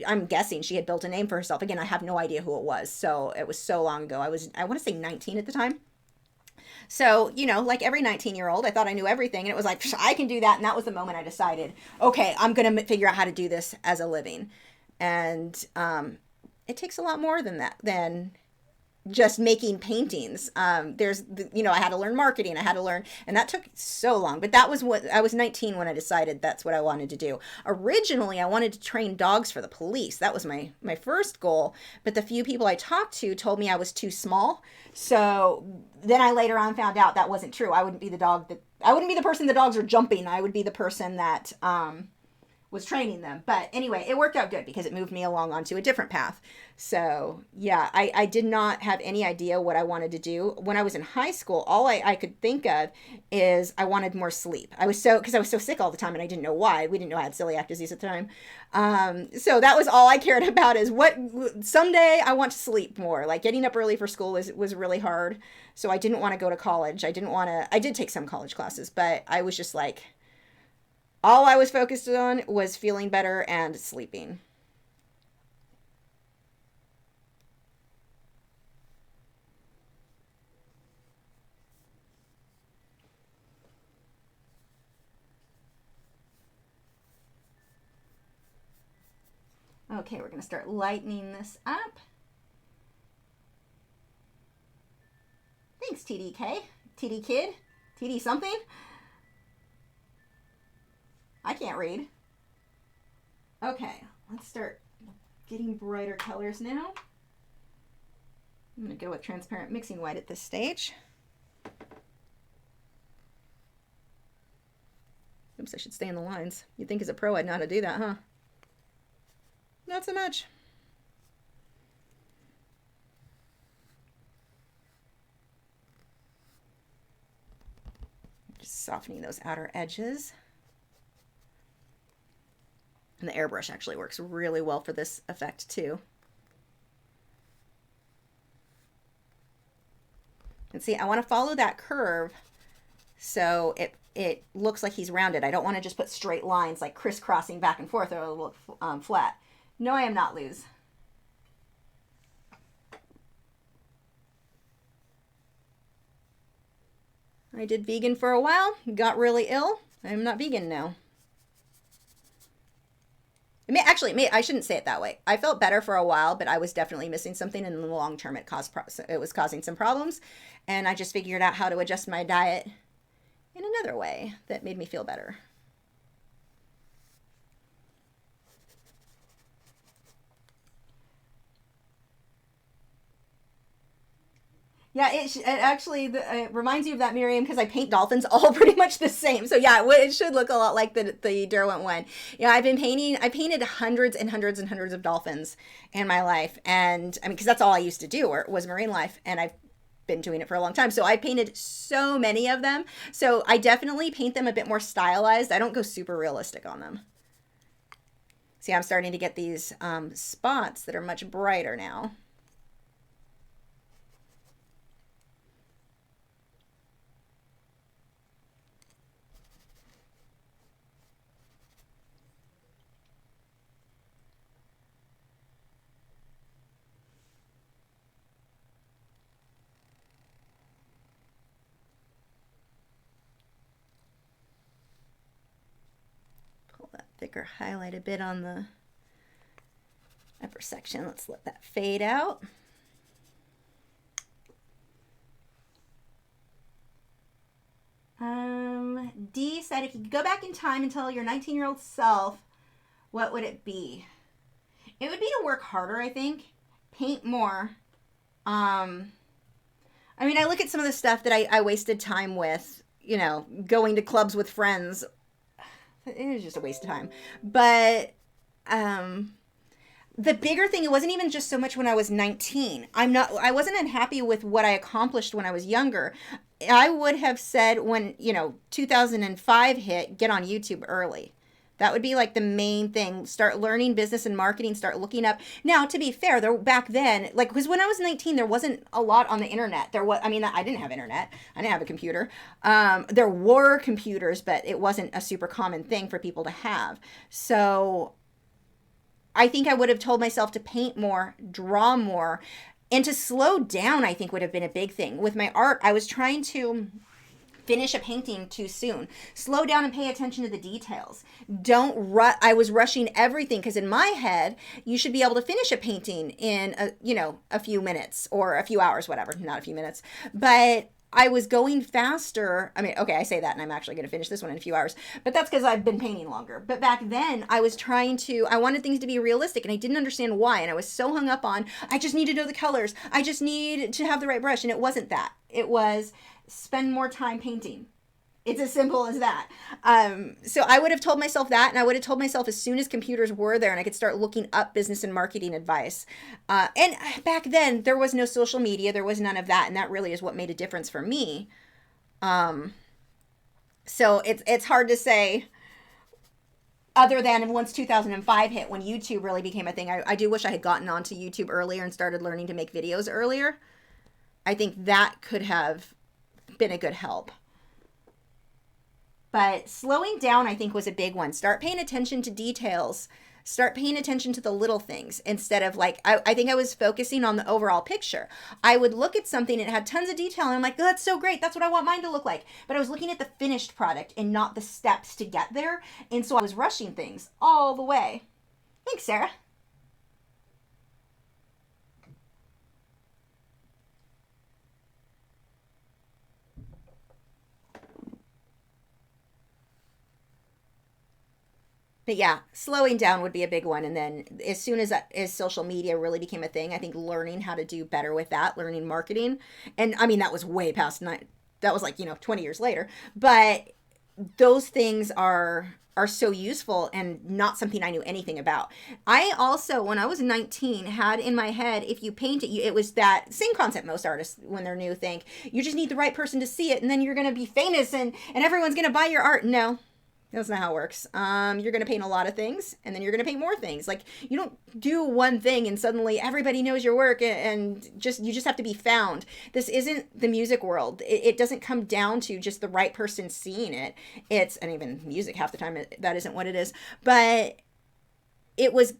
Speaker 1: I'm guessing she had built a name for herself. Again, I have no idea who it was. So it was so long ago. I want to say 19 at the time. So, like every 19-year-old, I thought I knew everything. And it was like, I can do that. And that was the moment I decided, okay, I'm going to figure out how to do this as a living. And it takes a lot more than that, than just making paintings. I had to learn marketing. I had to learn, and that took so long. But that was what I was 19 when I decided that's what I wanted to do. Originally, I wanted to train dogs for the police. That was my first goal. But the few people I talked to told me I was too small. So then I later on found out that wasn't true. I wouldn't be the person the dogs are jumping. I would be the person that was training them. But anyway, it worked out good because it moved me along onto a different path. So yeah, I did not have any idea what I wanted to do. When I was in high school, all I could think of is I wanted more sleep. Because I was so sick all the time, and I didn't know why. We didn't know I had celiac disease at the time. So that was all I cared about, is someday I want to sleep more. Like, getting up early for school was really hard. So I didn't want to go to college. I did take some college classes, but I was just like, all I was focused on was feeling better and sleeping. Okay, we're going to start lightening this up. Thanks, TDK. TD Kid? TD something? I can't read. Okay, let's start getting brighter colors now. I'm going to go with transparent mixing white at this stage. Oops, I should stay in the lines. You'd think as a pro I'd know how to do that, huh? Not so much. Just softening those outer edges. And the airbrush actually works really well for this effect too. And see, I want to follow that curve so it looks like he's rounded. I don't want to just put straight lines like crisscrossing back and forth, or it'll look flat. No, I am not, Luz. I did vegan for a while, got really ill. I'm not vegan now. I shouldn't say it that way. I felt better for a while, but I was definitely missing something, and in the long term, it was causing some problems. And I just figured out how to adjust my diet in another way that made me feel better. Yeah, it reminds you of that, Miriam, because I paint dolphins all pretty much the same. So yeah, it should look a lot like the Derwent one. Yeah, I painted hundreds and hundreds and hundreds of dolphins in my life. And I mean, because that's all I used to do was marine life. And been doing it for a long time. So I painted so many of them. So I definitely paint them a bit more stylized. I don't go super realistic on them. See, I'm starting to get these spots that are much brighter now. Thicker highlight a bit on the upper section. Let's let that fade out. D said, if you could go back in time and tell your 19-year-old self, what would it be? It would be to work harder, I think. Paint more. I mean, I look at some of the stuff that I wasted time with, you know, going to clubs with friends. It was just a waste of time. But the bigger thing, it wasn't even just so much when I was 19. I wasn't unhappy with what I accomplished when I was younger. I would have said when, you know, 2005 hit, get on YouTube early. That would be like the main thing. Start learning business and marketing, start looking up. Now, to be fair, back then, like, because when I was 19, there wasn't a lot on the internet. I didn't have internet. I didn't have a computer. There were computers, but it wasn't a super common thing for people to have. So I think I would have told myself to paint more, draw more, and to slow down, I think would have been a big thing. With my art, I was trying to finish a painting too soon. Slow down and pay attention to the details. I was rushing everything because in my head, you should be able to finish a painting in a few minutes or a few hours, whatever, not a few minutes. But I was going faster. I mean, okay, I say that and I'm actually going to finish this one in a few hours, but that's because I've been painting longer. But back then I wanted things to be realistic and I didn't understand why. And I was so hung up on, I just need to know the colors. I just need to have the right brush. And it wasn't that. It was spend more time painting. It's as simple as that. So I would have told myself that, and I would have told myself as soon as computers were there and I could start looking up business and marketing advice. And back then, there was no social media. There was none of that, and that really is what made a difference for me. So it's hard to say, other than once 2005 hit, when YouTube really became a thing. I do wish I had gotten onto YouTube earlier and started learning to make videos earlier. I think that could have been a good help. But slowing down, I think, was a big one. Start paying attention to details. Start paying attention to the little things instead of I think I was focusing on the overall picture. I would look at something and it had tons of detail and I'm like, oh, that's so great. That's what I want mine to look like. But I was looking at the finished product and not the steps to get there. And so I was rushing things all the way. Thanks, Sarah. But yeah, slowing down would be a big one. And then as soon as social media really became a thing, I think learning how to do better with that, learning marketing. And I mean, that was way past that was 20 years later. But those things are so useful and not something I knew anything about. I also, when I was 19, had in my head, if you paint it, it was that same concept most artists, when they're new, think, you just need the right person to see it and then you're going to be famous and everyone's going to buy your art. No. That's not how it works. You're going to paint a lot of things and then you're going to paint more things. Like, you don't do one thing and suddenly everybody knows your work and you just have to be found. This isn't the music world. It doesn't come down to just the right person seeing it. And even music half the time, that isn't what it is. But it was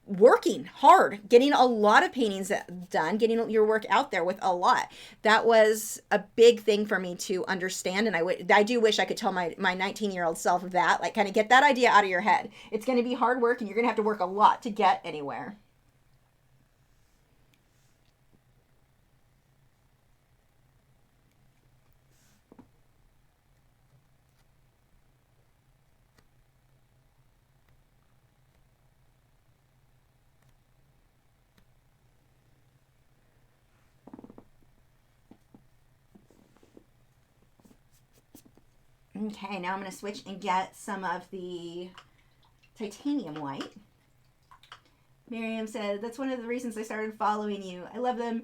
Speaker 1: working hard, getting a lot of paintings done, getting your work out there with a lot. That was a big thing for me to understand. And I do wish I could tell my 19-year-old self that, kind of get that idea out of your head. It's going to be hard work and you're going to have to work a lot to get anywhere. Okay, now I'm going to switch and get some of the titanium white. Miriam said, that's one of the reasons I started following you. I love them.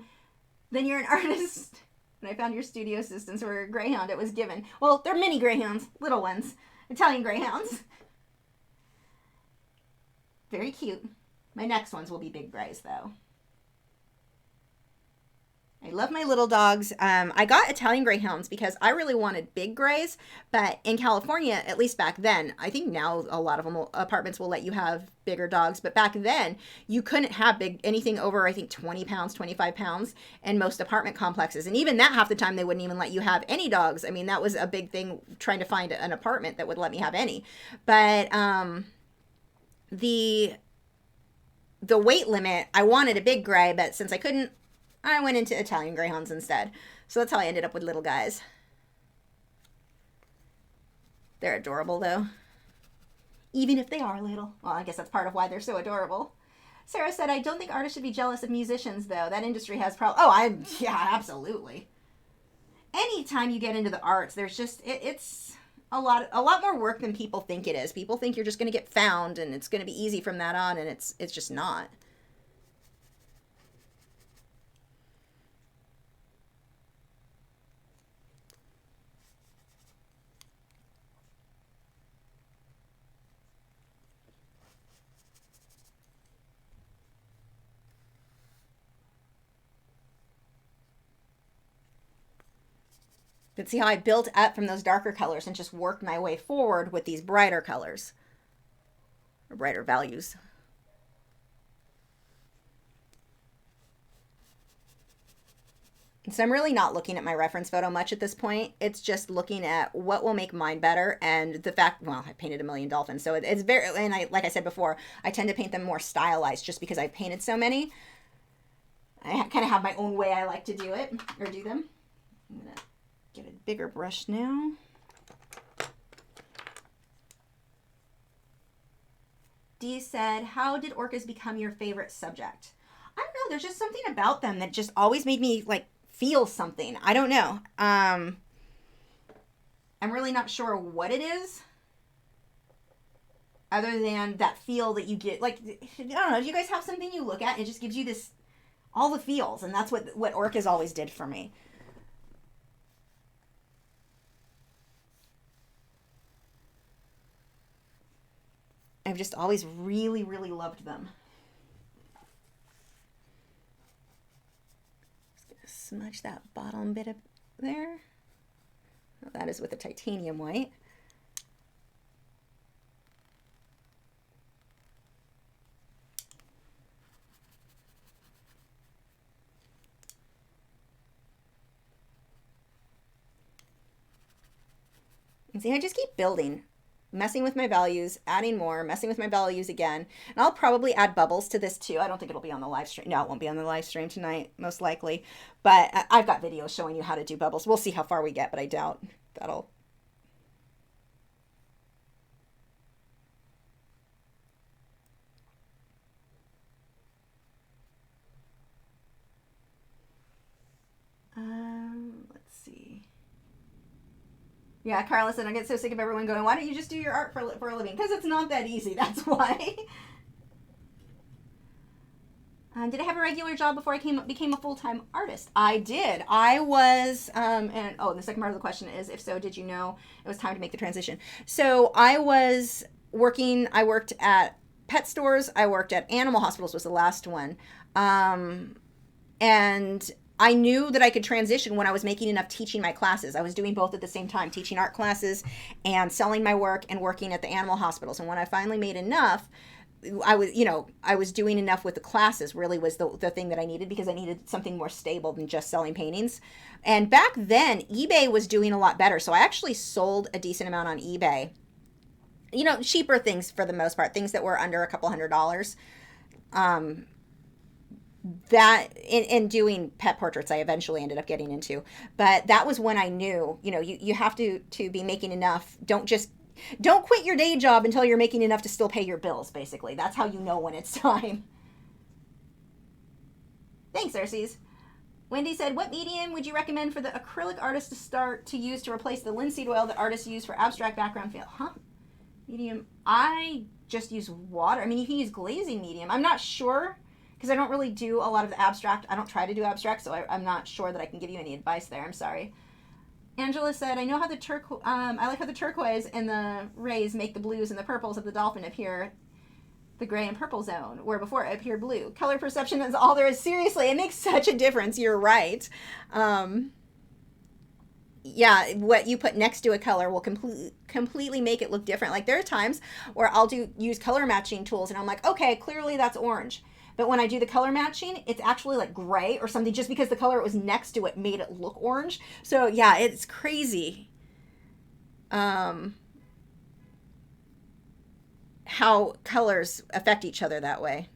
Speaker 1: Then you're an artist. When I found your studio assistants were a greyhound, it was given. Well, they're mini greyhounds, little ones. Italian greyhounds. Very cute. My next ones will be big greys, though. I love my little dogs. I got Italian greyhounds because I really wanted big greys, but in California, at least back then, I think now a lot of them apartments will let you have bigger dogs, but back then you couldn't have anything over, I think, 20 pounds, 25 pounds in most apartment complexes. And even that, half the time they wouldn't even let you have any dogs. I mean, that was a big thing, trying to find an apartment that would let me have any. But the weight limit, I wanted a big gray, but since I couldn't, I went into Italian greyhounds instead. So that's how I ended up with little guys. They're adorable, though. Even if they are little. Well, I guess that's part of why they're so adorable. Sarah said, I don't think artists should be jealous of musicians, though. That industry has problems. Oh, yeah, absolutely. Anytime you get into the arts, there's just, it's a lot more work than people think it is. People think you're just going to get found and it's going to be easy from that on, and it's just not. But see how I built up from those darker colors and just worked my way forward with these brighter colors, or brighter values. So I'm really not looking at my reference photo much at this point. It's just looking at what will make mine better, and the fact, well, I painted a million dolphins, so it's very, and like I said before, I tend to paint them more stylized just because I've painted so many. I kind of have my own way I like to do it, or do them. I'm gonna get a bigger brush now. Dee said, how did orcas become your favorite subject? I don't know, there's just something about them that just always made me like feel something. I don't know. I'm really not sure what it is, other than that feel that you get. Like, I don't know, do you guys have something you look at and it just gives you this, all the feels? And that's what orcas always did for me. I've just always really, really loved them. Just gonna smudge that bottom bit up there. Well, that is with the titanium white. And see, I just keep building. Messing with my values, adding more, messing with my values again. And I'll probably add bubbles to this too. I don't think it'll be on the live stream. No, it won't be on the live stream tonight, most likely. But I've got videos showing you how to do bubbles. We'll see how far we get, but I doubt that'll... Let's see. Yeah, Carla said, I get so sick of everyone going, why don't you just do your art for a living? Because it's not that easy, that's why. Did I have a regular job before I became a full-time artist? I did. I was, and the second part of the question is, if so, did you know it was time to make the transition? So I was working, I worked at pet stores, I worked at animal hospitals, was the last one. And I knew that I could transition when I was making enough teaching my classes. I was doing both at the same time, teaching art classes and selling my work and working at the animal hospitals. And when I finally made enough, I was doing enough with the classes, really was the thing that I needed, because I needed something more stable than just selling paintings. And back then, eBay was doing a lot better. So I actually sold a decent amount on eBay. You know, cheaper things for the most part, things that were under a couple $100. That in doing pet portraits I eventually ended up getting into, but that was when I knew, you have to be making enough. Don't quit your day job until you're making enough to still pay your bills, basically. That's how you know when it's time. Thanks, Arcees. Wendy said, what medium would you recommend for the acrylic artist to start to use to replace the linseed oil that artists use for abstract background fill? Medium, I just use water. I mean, you can use glazing medium. I'm not sure. because I don't really do a lot of the abstract. I don't try to do abstract, so I'm not sure that I can give you any advice there. I'm sorry. Angela said, I know how the I like how the turquoise and the rays make the blues and the purples of the dolphin appear the gray and purple zone, where before it appeared blue. Color perception is all there is. Seriously, it makes such a difference. You're right. Yeah, what you put next to a color will completely make it look different. Like there are times where I'll use color matching tools and I'm like, okay, clearly that's orange. But when I do the color matching, it's actually like gray or something just because the color it was next to it made it look orange. So yeah, it's crazy. How colors affect each other that way.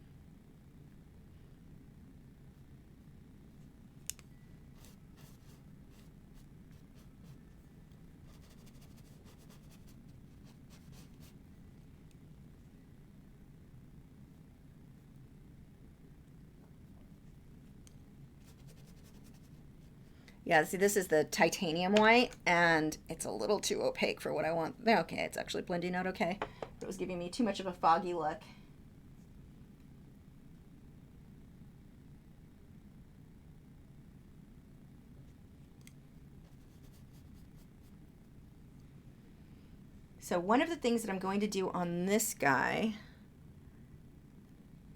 Speaker 1: Yeah, see, this is the titanium white, and it's a little too opaque for what I want. Okay, it's actually blending out okay. It was giving me too much of a foggy look. So one of the things that I'm going to do on this guy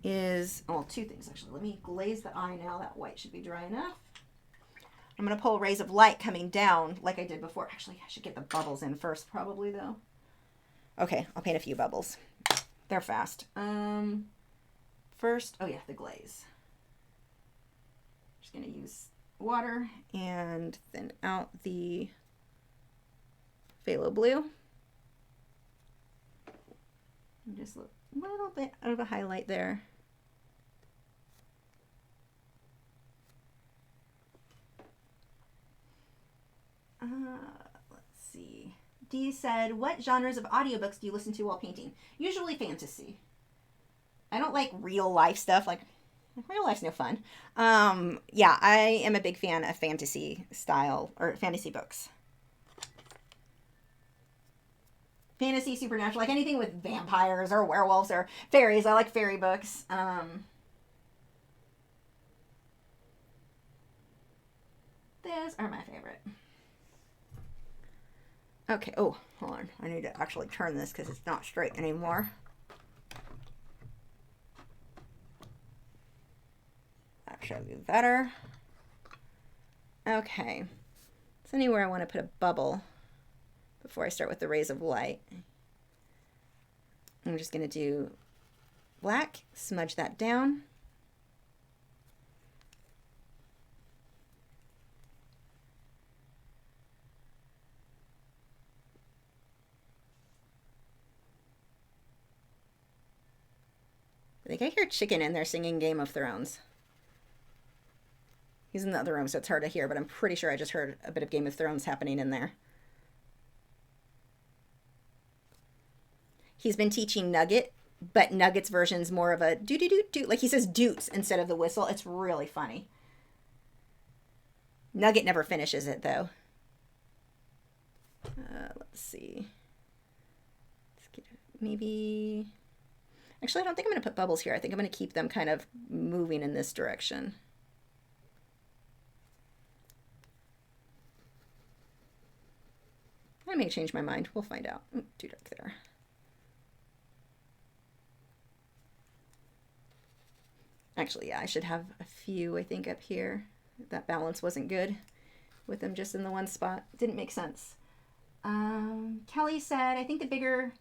Speaker 1: is, well, two things actually. Let me glaze the eye now. That white should be dry enough. I'm going to pull rays of light coming down like I did before. Actually, I should get the bubbles in first probably though. Okay, I'll paint a few bubbles. They're fast. First, oh yeah, the glaze. Just going to use water and thin out the phthalo blue. And just a little bit of a highlight there. Let's see. Dee said, what genres of audiobooks do you listen to while painting? Usually fantasy. I don't like real life stuff. Like, real life's no fun. Yeah, I am a big fan of fantasy style, or fantasy books. Fantasy, supernatural, like anything with vampires or werewolves or fairies. I like fairy books. Those are my favorite. Okay, oh, hold on. I need to actually turn this because it's not straight anymore. That should be better. Okay. So anywhere I want to put a bubble before I start with the rays of light. I'm just going to do black, smudge that down. I think I hear Chicken in there singing Game of Thrones. He's in the other room, so it's hard to hear, but I'm pretty sure I just heard a bit of Game of Thrones happening in there. He's been teaching Nugget, but Nugget's version's more of a do-do-do-do. Like he says doots instead of the whistle. It's really funny. Nugget never finishes it, though. Let's see. Let's get maybe... Actually, I don't think I'm going to put bubbles here. I think I'm going to keep them kind of moving in this direction. I may change my mind. We'll find out. Ooh, too dark there. Actually, yeah, I should have a few, I think, up here. That balance wasn't good with them just in the one spot. Didn't make sense. Kelly said, I think the bigger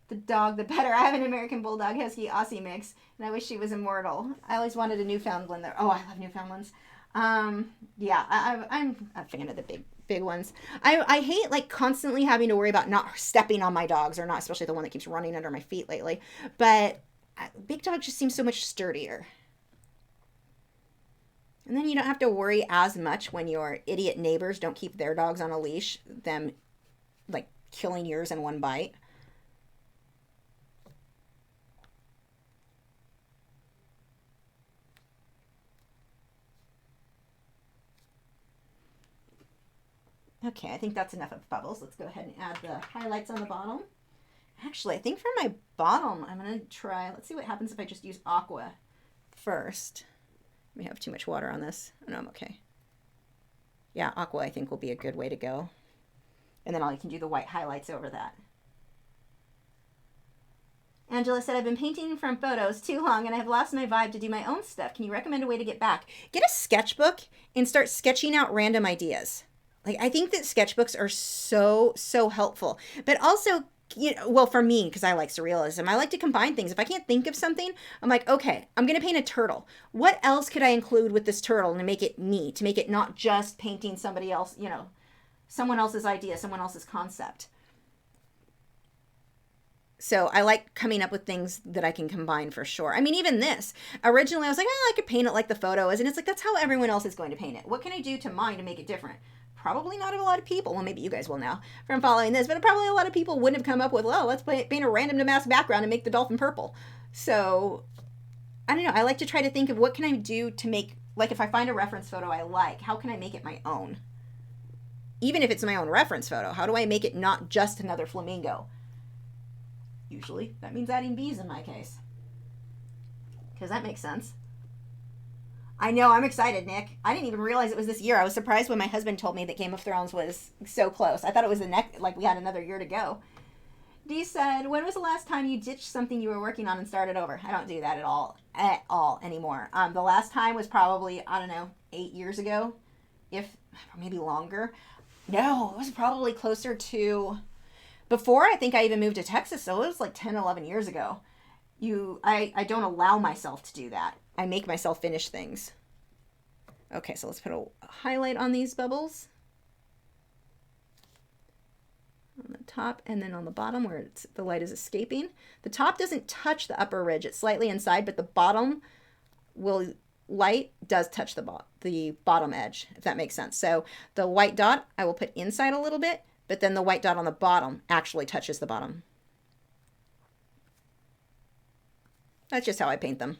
Speaker 1: the dog, the better. I have an American Bulldog Husky Aussie mix, and I wish she was immortal. I always wanted a Newfoundland there. Oh, I love Newfoundlands. Yeah, I'm a fan of the big ones. I hate like constantly having to worry about not stepping on my dogs, or not, especially the one that keeps running under my feet lately. But big dogs just seem so much sturdier. And then you don't have to worry as much when your idiot neighbors don't keep their dogs on a leash, them like killing yours in one bite. Okay, I think that's enough of bubbles. Let's go ahead and add the highlights on the bottom. Actually, I think for my bottom, I'm going to try, let's see what happens if I just use aqua first, we have too much water on this. Oh, no, I'm okay. Yeah, aqua I think will be a good way to go. And then I can do the white highlights over that. Angela said, I've been painting from photos too long and I have lost my vibe to do my own stuff. Can you recommend a way to get back? Get a sketchbook and start sketching out random ideas. Like, I think that sketchbooks are so helpful. But also, you know, well, for me, because I like surrealism, I like to combine things. If I can't think of something, I'm like, okay, I'm going to paint a turtle. What else could I include with this turtle to make it me, to make it not just painting somebody else, you know, someone else's idea, someone else's concept. So I like coming up with things that I can combine for sure. I mean, even this, originally I was like, oh, I could paint it like the photo is. And it's like, that's how everyone else is going to paint it. What can I do to mine to make it different? Probably not a lot of people. Well, maybe you guys will now from following this, but probably a lot of people wouldn't have come up with, well, let's paint a random mask background and make the dolphin purple. So I don't know. I like to try to think of what can I do to make, like if I find a reference photo I like, how can I make it my own? Even if it's my own reference photo, how do I make it not just another flamingo? Usually that means adding bees in my case, because that makes sense. I know, I'm excited, Nick. I didn't even realize it was this year. I was surprised when my husband told me that Game of Thrones was so close. I thought it was the next, like we had another year to go. Dee said, when was the last time you ditched something you were working on and started over? I don't do that at all anymore. The last time was probably, I don't know, 8 years ago, if maybe longer. No, it was probably closer to before I think I even moved to Texas, so it was like 10, 11 years ago. I don't allow myself to do that. I make myself finish things. Okay, so let's put a highlight on these bubbles. On the top and then on the bottom where the light is escaping. The top doesn't touch the upper ridge. It's slightly inside, but the bottom light does touch the bottom edge, if that makes sense. So the white dot I will put inside a little bit, but then the white dot on the bottom actually touches the bottom. That's just how I paint them.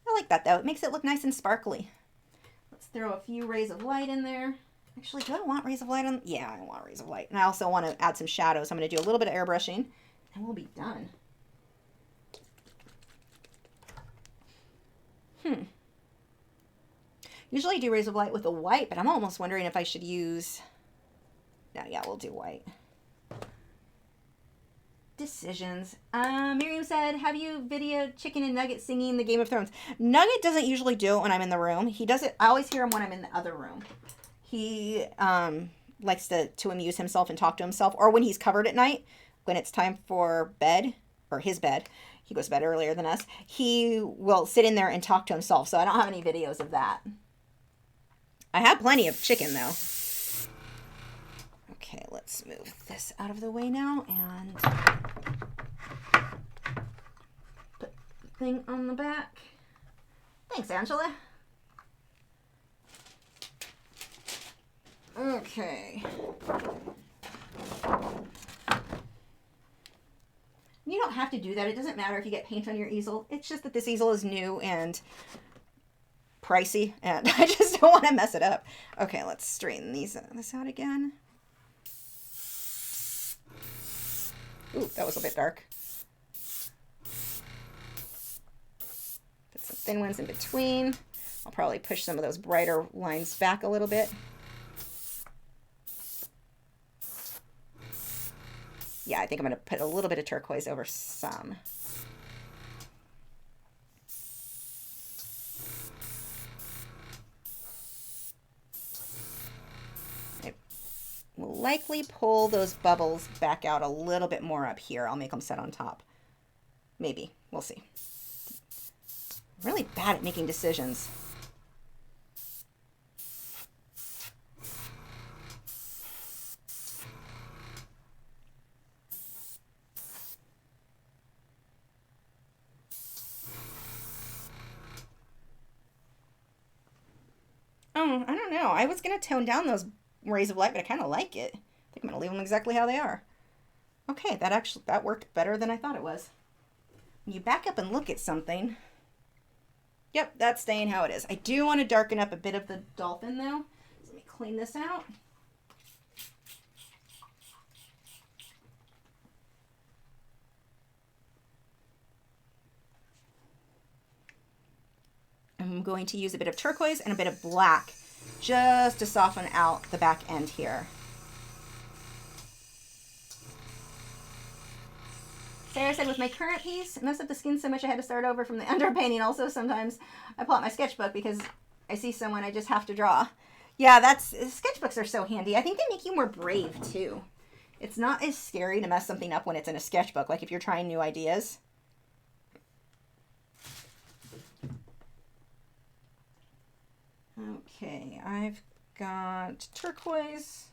Speaker 1: I like that though. It makes it look nice and sparkly. Let's throw a few rays of light in there. Actually, do I want rays of light on? Yeah, I want rays of light. And I also want to add some shadows. I'm going to do a little bit of airbrushing and we'll be done. Usually I do rays of light with a white, but I'm almost wondering if I should use... No, yeah, we'll do white. Decisions. Miriam said, have you videoed Chicken and Nugget singing the Game of Thrones? Nugget doesn't usually do it when I'm in the room. He does it, I always hear him when I'm in the other room. He likes to amuse himself and talk to himself, or when he's covered at night, when it's time for bed, or his bed, he goes to bed earlier than us, he will sit in there and talk to himself, so I don't have any videos of that. I have plenty of chicken, though. Okay, let's move this out of the way now, and put the thing on the back. Thanks, Angela. Okay. You don't have to do that. It doesn't matter if you get paint on your easel. It's just that this easel is new and pricey, and I just don't want to mess it up. Okay, let's straighten this out again. Ooh, that was a bit dark. Put some thin ones in between. I'll probably push some of those brighter lines back a little bit. Yeah, I think I'm going to put a little bit of turquoise over some. It will likely pull those bubbles back out a little bit more up here. I'll make them set on top. Maybe. We'll see. I'm really bad at making decisions. Oh, I don't know. I was going to tone down those rays of light, but I kind of like it. I think I'm going to leave them exactly how they are. Okay, that worked better than I thought it was. When you back up and look at something. Yep, that's staying how it is. I do want to darken up a bit of the dolphin though. So let me clean this out. I'm going to use a bit of turquoise and a bit of black just to soften out the back end here. Sarah said, with my current piece, it messed up the skin so much I had to start over from the underpainting. Also, sometimes I pull out my sketchbook because I see someone I just have to draw. Yeah, sketchbooks are so handy. I think they make you more brave, too. It's not as scary to mess something up when it's in a sketchbook, like if you're trying new ideas. Okay, I've got turquoise,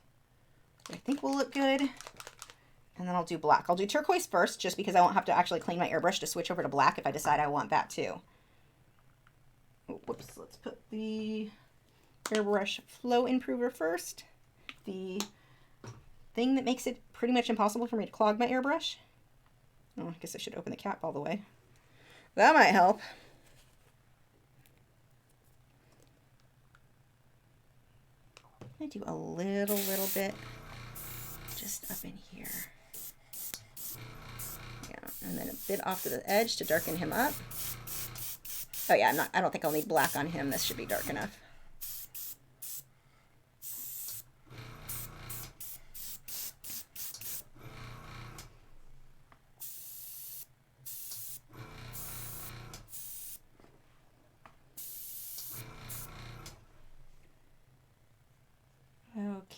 Speaker 1: I think will look good. And then I'll do black. I'll do turquoise first, just because I won't have to actually clean my airbrush to switch over to black if I decide I want that too. Oh, whoops, let's put the airbrush flow improver first. The thing that makes it pretty much impossible for me to clog my airbrush. Oh, I guess I should open the cap all the way. That might help. I do a little bit just up in here. Yeah, and then a bit off to the edge to darken him up. Oh yeah, I don't think I'll need black on him. This should be dark enough.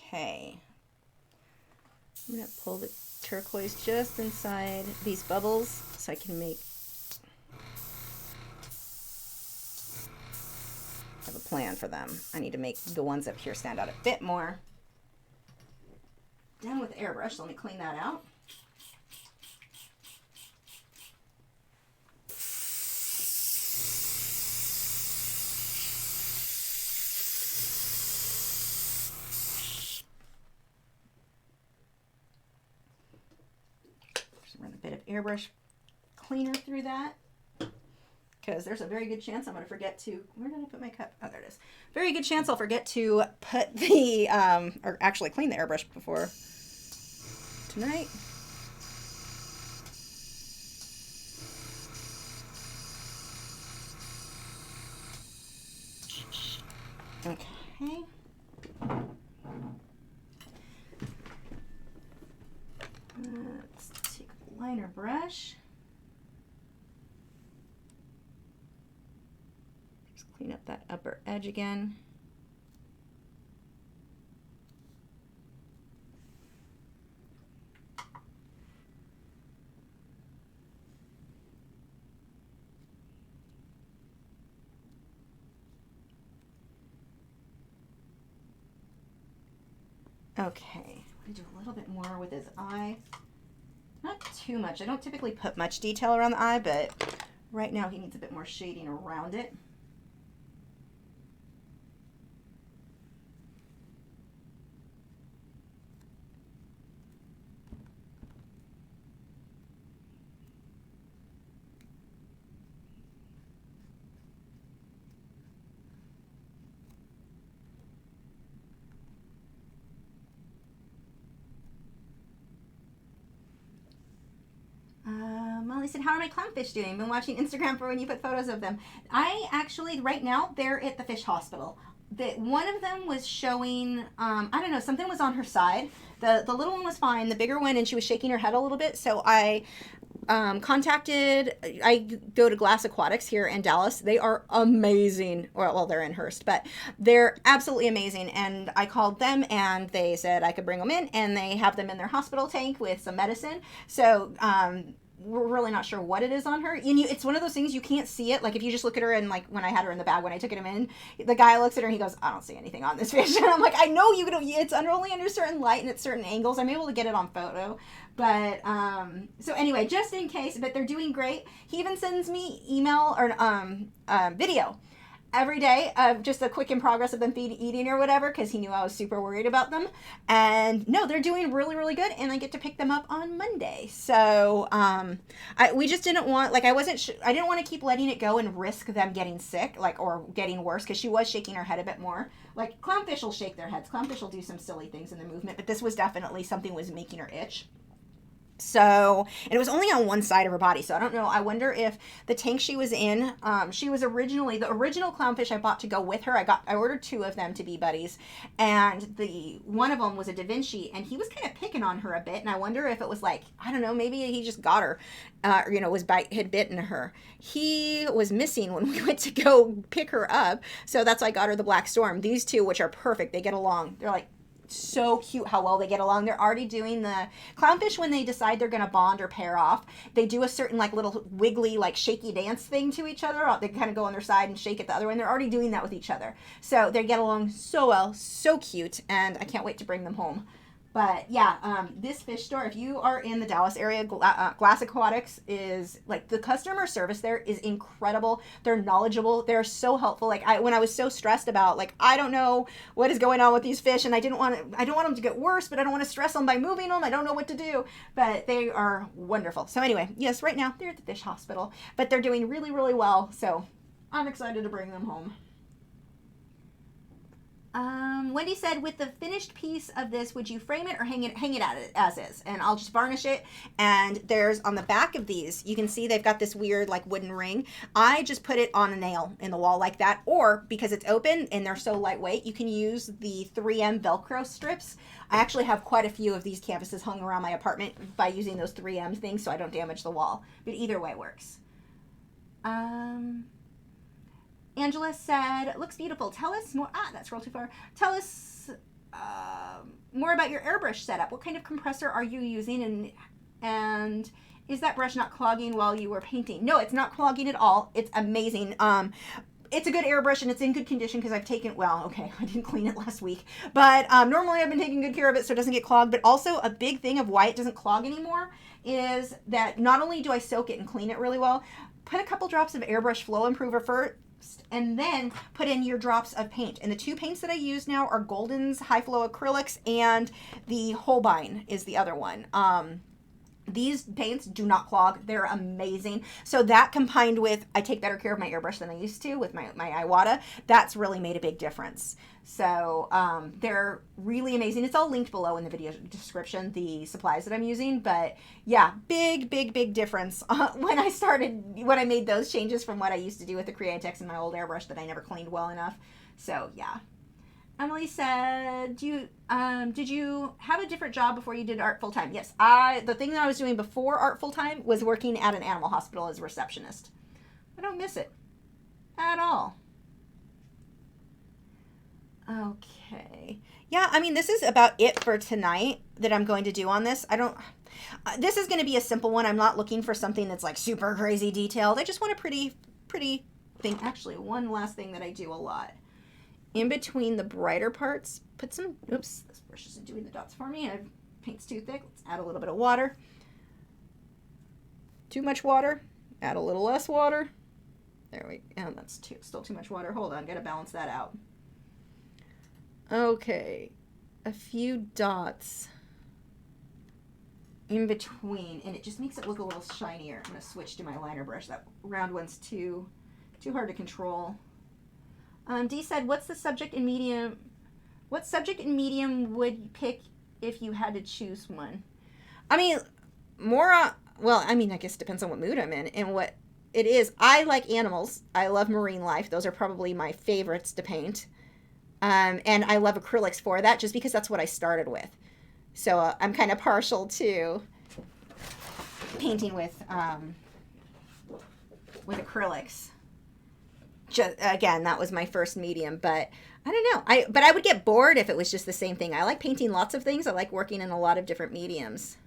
Speaker 1: Okay, I'm going to pull the turquoise just inside these bubbles so I can have a plan for them. I need to make the ones up here stand out a bit more. Done with the airbrush, so let me clean that out. Run a bit of airbrush cleaner through that, because there's a very good chance I'm going to forget to, where did I put my cup? Oh, there it is. Very good chance I'll forget to put the, or actually clean the airbrush before tonight. Okay. Let's take a liner brush. Just clean up that upper edge again. Okay, I'm going to do a little bit more with his eye. Not too much. I don't typically put much detail around the eye, but right now he needs a bit more shading around it. Molly said, how are my clownfish doing? Been watching Instagram for when you put photos of them. I actually, right now, they're at the fish hospital. One of them was showing, I don't know, something was on her side. The little one was fine. The bigger one, and she was shaking her head a little bit. So I I go to Glass Aquatics here in Dallas. They are amazing. Well, they're in Hearst, but they're absolutely amazing. And I called them and they said I could bring them in, and they have them in their hospital tank with some medicine. So, we're really not sure what it is on her. It's one of those things you can't see it. Like if you just look at her, and like when I had her in the bag, when I took him in, the guy looks at her and he goes, I don't see anything on this fish. And I'm like, I know you can, it's only under certain light and at certain angles. I'm able to get it on photo. But, so anyway, just in case, but they're doing great. He even sends me email or, video every day of just a quick in progress of them eating or whatever, because he knew I was super worried about them. And no, they're doing really, really good, and I get to pick them up on Monday. So we just didn't want, like, I didn't want to keep letting it go and risk them getting sick, like, or getting worse, because she was shaking her head a bit more. Like, clownfish will shake their heads. Clownfish will do some silly things in the movement, but this was definitely something was making her itch. So, and it was only on one side of her body. So I don't know. I wonder if the tank she was in, she was originally the original clownfish I bought to go with her. I ordered 2 of them to be buddies, and the one of them was a Da Vinci, and he was kind of picking on her a bit. And I wonder if it was like, I don't know, maybe he just got her, you know, had bitten her. He was missing when we went to go pick her up, so that's why I got her the Black Storm. These 2, which are perfect, they get along. They're like so cute how well they get along. They're already doing the clownfish when they decide they're going to bond or pair off. They do a certain like little wiggly like shaky dance thing to each other. They kind of go on their side and shake at the other one. They're already doing that with each other. So they get along so well, so cute, and I can't wait to bring them home. But yeah, this fish store, if you are in the Dallas area, Glass Aquatics is like, the customer service there is incredible. They're knowledgeable. They're so helpful. Like when I was so stressed about like, I don't know what is going on with these fish, and I don't want them to get worse, but I don't want to stress them by moving them. I don't know what to do, but they are wonderful. So anyway, yes, right now they're at the fish hospital, but they're doing really, really well. So I'm excited to bring them home. Wendy said, with the finished piece of this, would you frame it or hang it at it as is? And I'll just varnish it. And there's on the back of these, you can see they've got this weird like wooden ring. I just put it on a nail in the wall like that, or because it's open and they're so lightweight, you can use the 3M Velcro strips. I actually have quite a few of these canvases hung around my apartment by using those 3M things so I don't damage the wall. But either way works. Angela said, it looks beautiful. Tell us more. That's rolled too far. Tell us more about your airbrush setup. What kind of compressor are you using? And is that brush not clogging while you were painting? No, it's not clogging at all. It's amazing. It's a good airbrush and it's in good condition because I've taken, well, okay, I didn't clean it last week. But normally I've been taking good care of it so it doesn't get clogged. But also a big thing of why it doesn't clog anymore is that not only do I soak it and clean it really well, put a couple drops of airbrush flow improver first, and then put in your drops of paint. And the 2 paints that I use now are Golden's High Flow Acrylics, and the Holbein is the other one. These paints do not clog. They're amazing. So that combined with, I take better care of my airbrush than I used to with my Iwata, that's really made a big difference. So they're really amazing. It's all linked below in the video description, the supplies that I'm using. But yeah, big difference when I made those changes from what I used to do with the Createx and my old airbrush that I never cleaned well enough. So yeah. Emily said, did you have a different job before you did art full time? Yes, the thing that I was doing before art full time was working at an animal hospital as a receptionist. I don't miss it at all. Okay. Yeah, I mean, this is about it for tonight that I'm going to do on this. This is going to be a simple one. I'm not looking for something that's like super crazy detailed. I just want a pretty thing. Actually, one last thing that I do a lot. In between the brighter parts, put some, oops, this brush isn't doing the dots for me. Paint's too thick. Let's add a little bit of water. Too much water. Add a little less water. There we go. And that's still too much water. Hold on, gotta balance that out. Okay, a few dots in between, and it just makes it look a little shinier. I'm gonna switch to my liner brush. That round one's too hard to control. Dee said, what subject in medium would you pick if you had to choose one? I mean, I guess it depends on what mood I'm in and what it is. I like animals. I love marine life. Those are probably my favorites to paint. And I love acrylics for that just because that's what I started with. So I'm kind of partial to painting with acrylics. Again, that was my first medium, but I don't know. But I would get bored if it was just the same thing. I like painting lots of things. I like working in a lot of different mediums.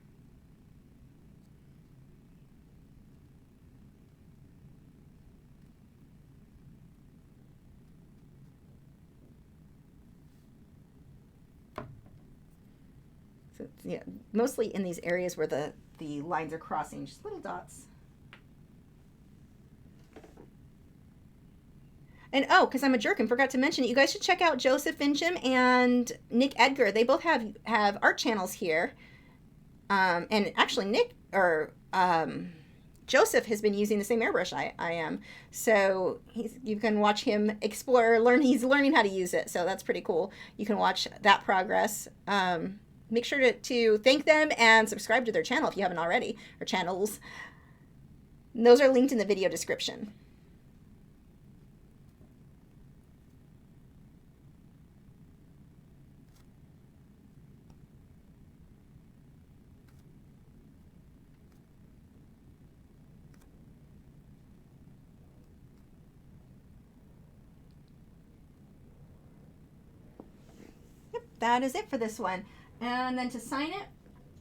Speaker 1: So yeah, mostly in these areas where the lines are crossing, just little dots. And because I'm a jerk and forgot to mention it, you guys should check out Joseph Fincham and Nick Edgar. They both have art channels here. And actually Joseph has been using the same airbrush I am. So you can watch him explore, he's learning how to use it. So that's pretty cool. You can watch that progress. make sure to thank them and subscribe to their channel if you haven't already, or channels. And those are linked in the video description. That is it for this one. And then to sign it,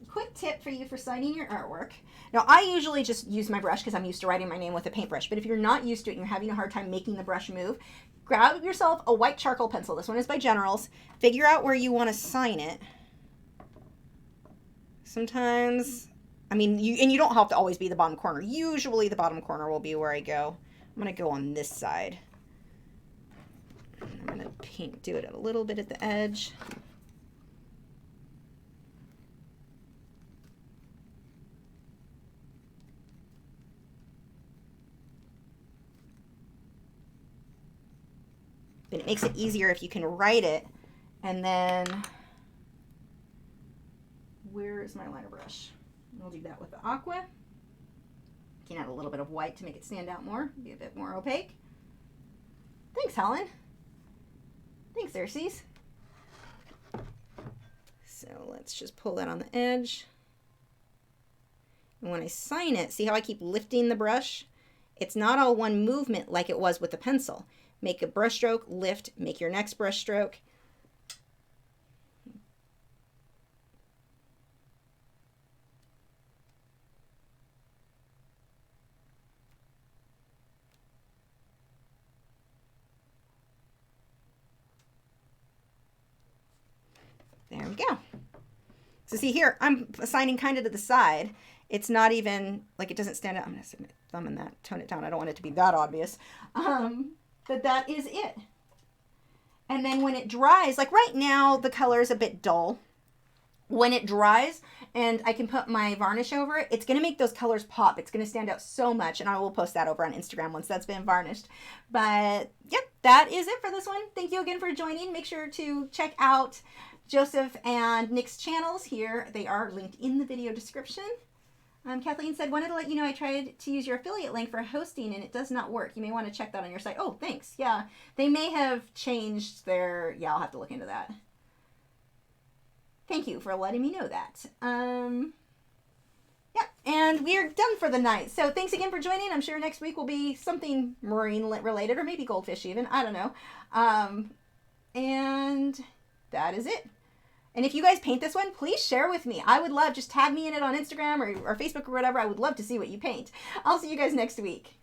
Speaker 1: quick tip for you for signing your artwork. Now, I usually just use my brush because I'm used to writing my name with a paintbrush, but if you're not used to it and you're having a hard time making the brush move, grab yourself a white charcoal pencil. This one is by Generals. Figure out where you want to sign it. Sometimes, I mean, you don't have to always be the bottom corner. Usually the bottom corner will be where I go. I'm going to go on this side. I'm going to do it a little bit at the edge. But it makes it easier if you can write it. And then, where is my liner brush? I'll do that with the aqua. Can add a little bit of white to make it stand out more, be a bit more opaque. Thanks, Helen. Thanks, Xerxes. So let's just pull that on the edge. And when I sign it, see how I keep lifting the brush? It's not all one movement like it was with the pencil. Make a brush stroke, lift, make your next brush stroke. There we go. So see here, I'm assigning kind of to the side. It's not even, like it doesn't stand out. I'm going to stick my thumb in that, tone it down. I don't want it to be that obvious. But that is it. And then when it dries, like right now, the color is a bit dull. When it dries and I can put my varnish over it, it's going to make those colors pop. It's going to stand out so much, and I will post that over on Instagram once that's been varnished. But yep, that is it for this one. Thank you again for joining. Make sure to check out Joseph and Nick's channels here. They are linked in the video description. Kathleen said, wanted to let you know I tried to use your affiliate link for hosting and it does not work. You may want to check that on your site. Oh, thanks. Yeah, they may have changed their, yeah, I'll have to look into that. Thank you for letting me know that. Yeah, and we are done for the night. So thanks again for joining. I'm sure next week will be something marine related or maybe goldfish even. I don't know. And that is it. And if you guys paint this one, please share with me. I would love, just tag me in it on Instagram or Facebook or whatever. I would love to see what you paint. I'll see you guys next week.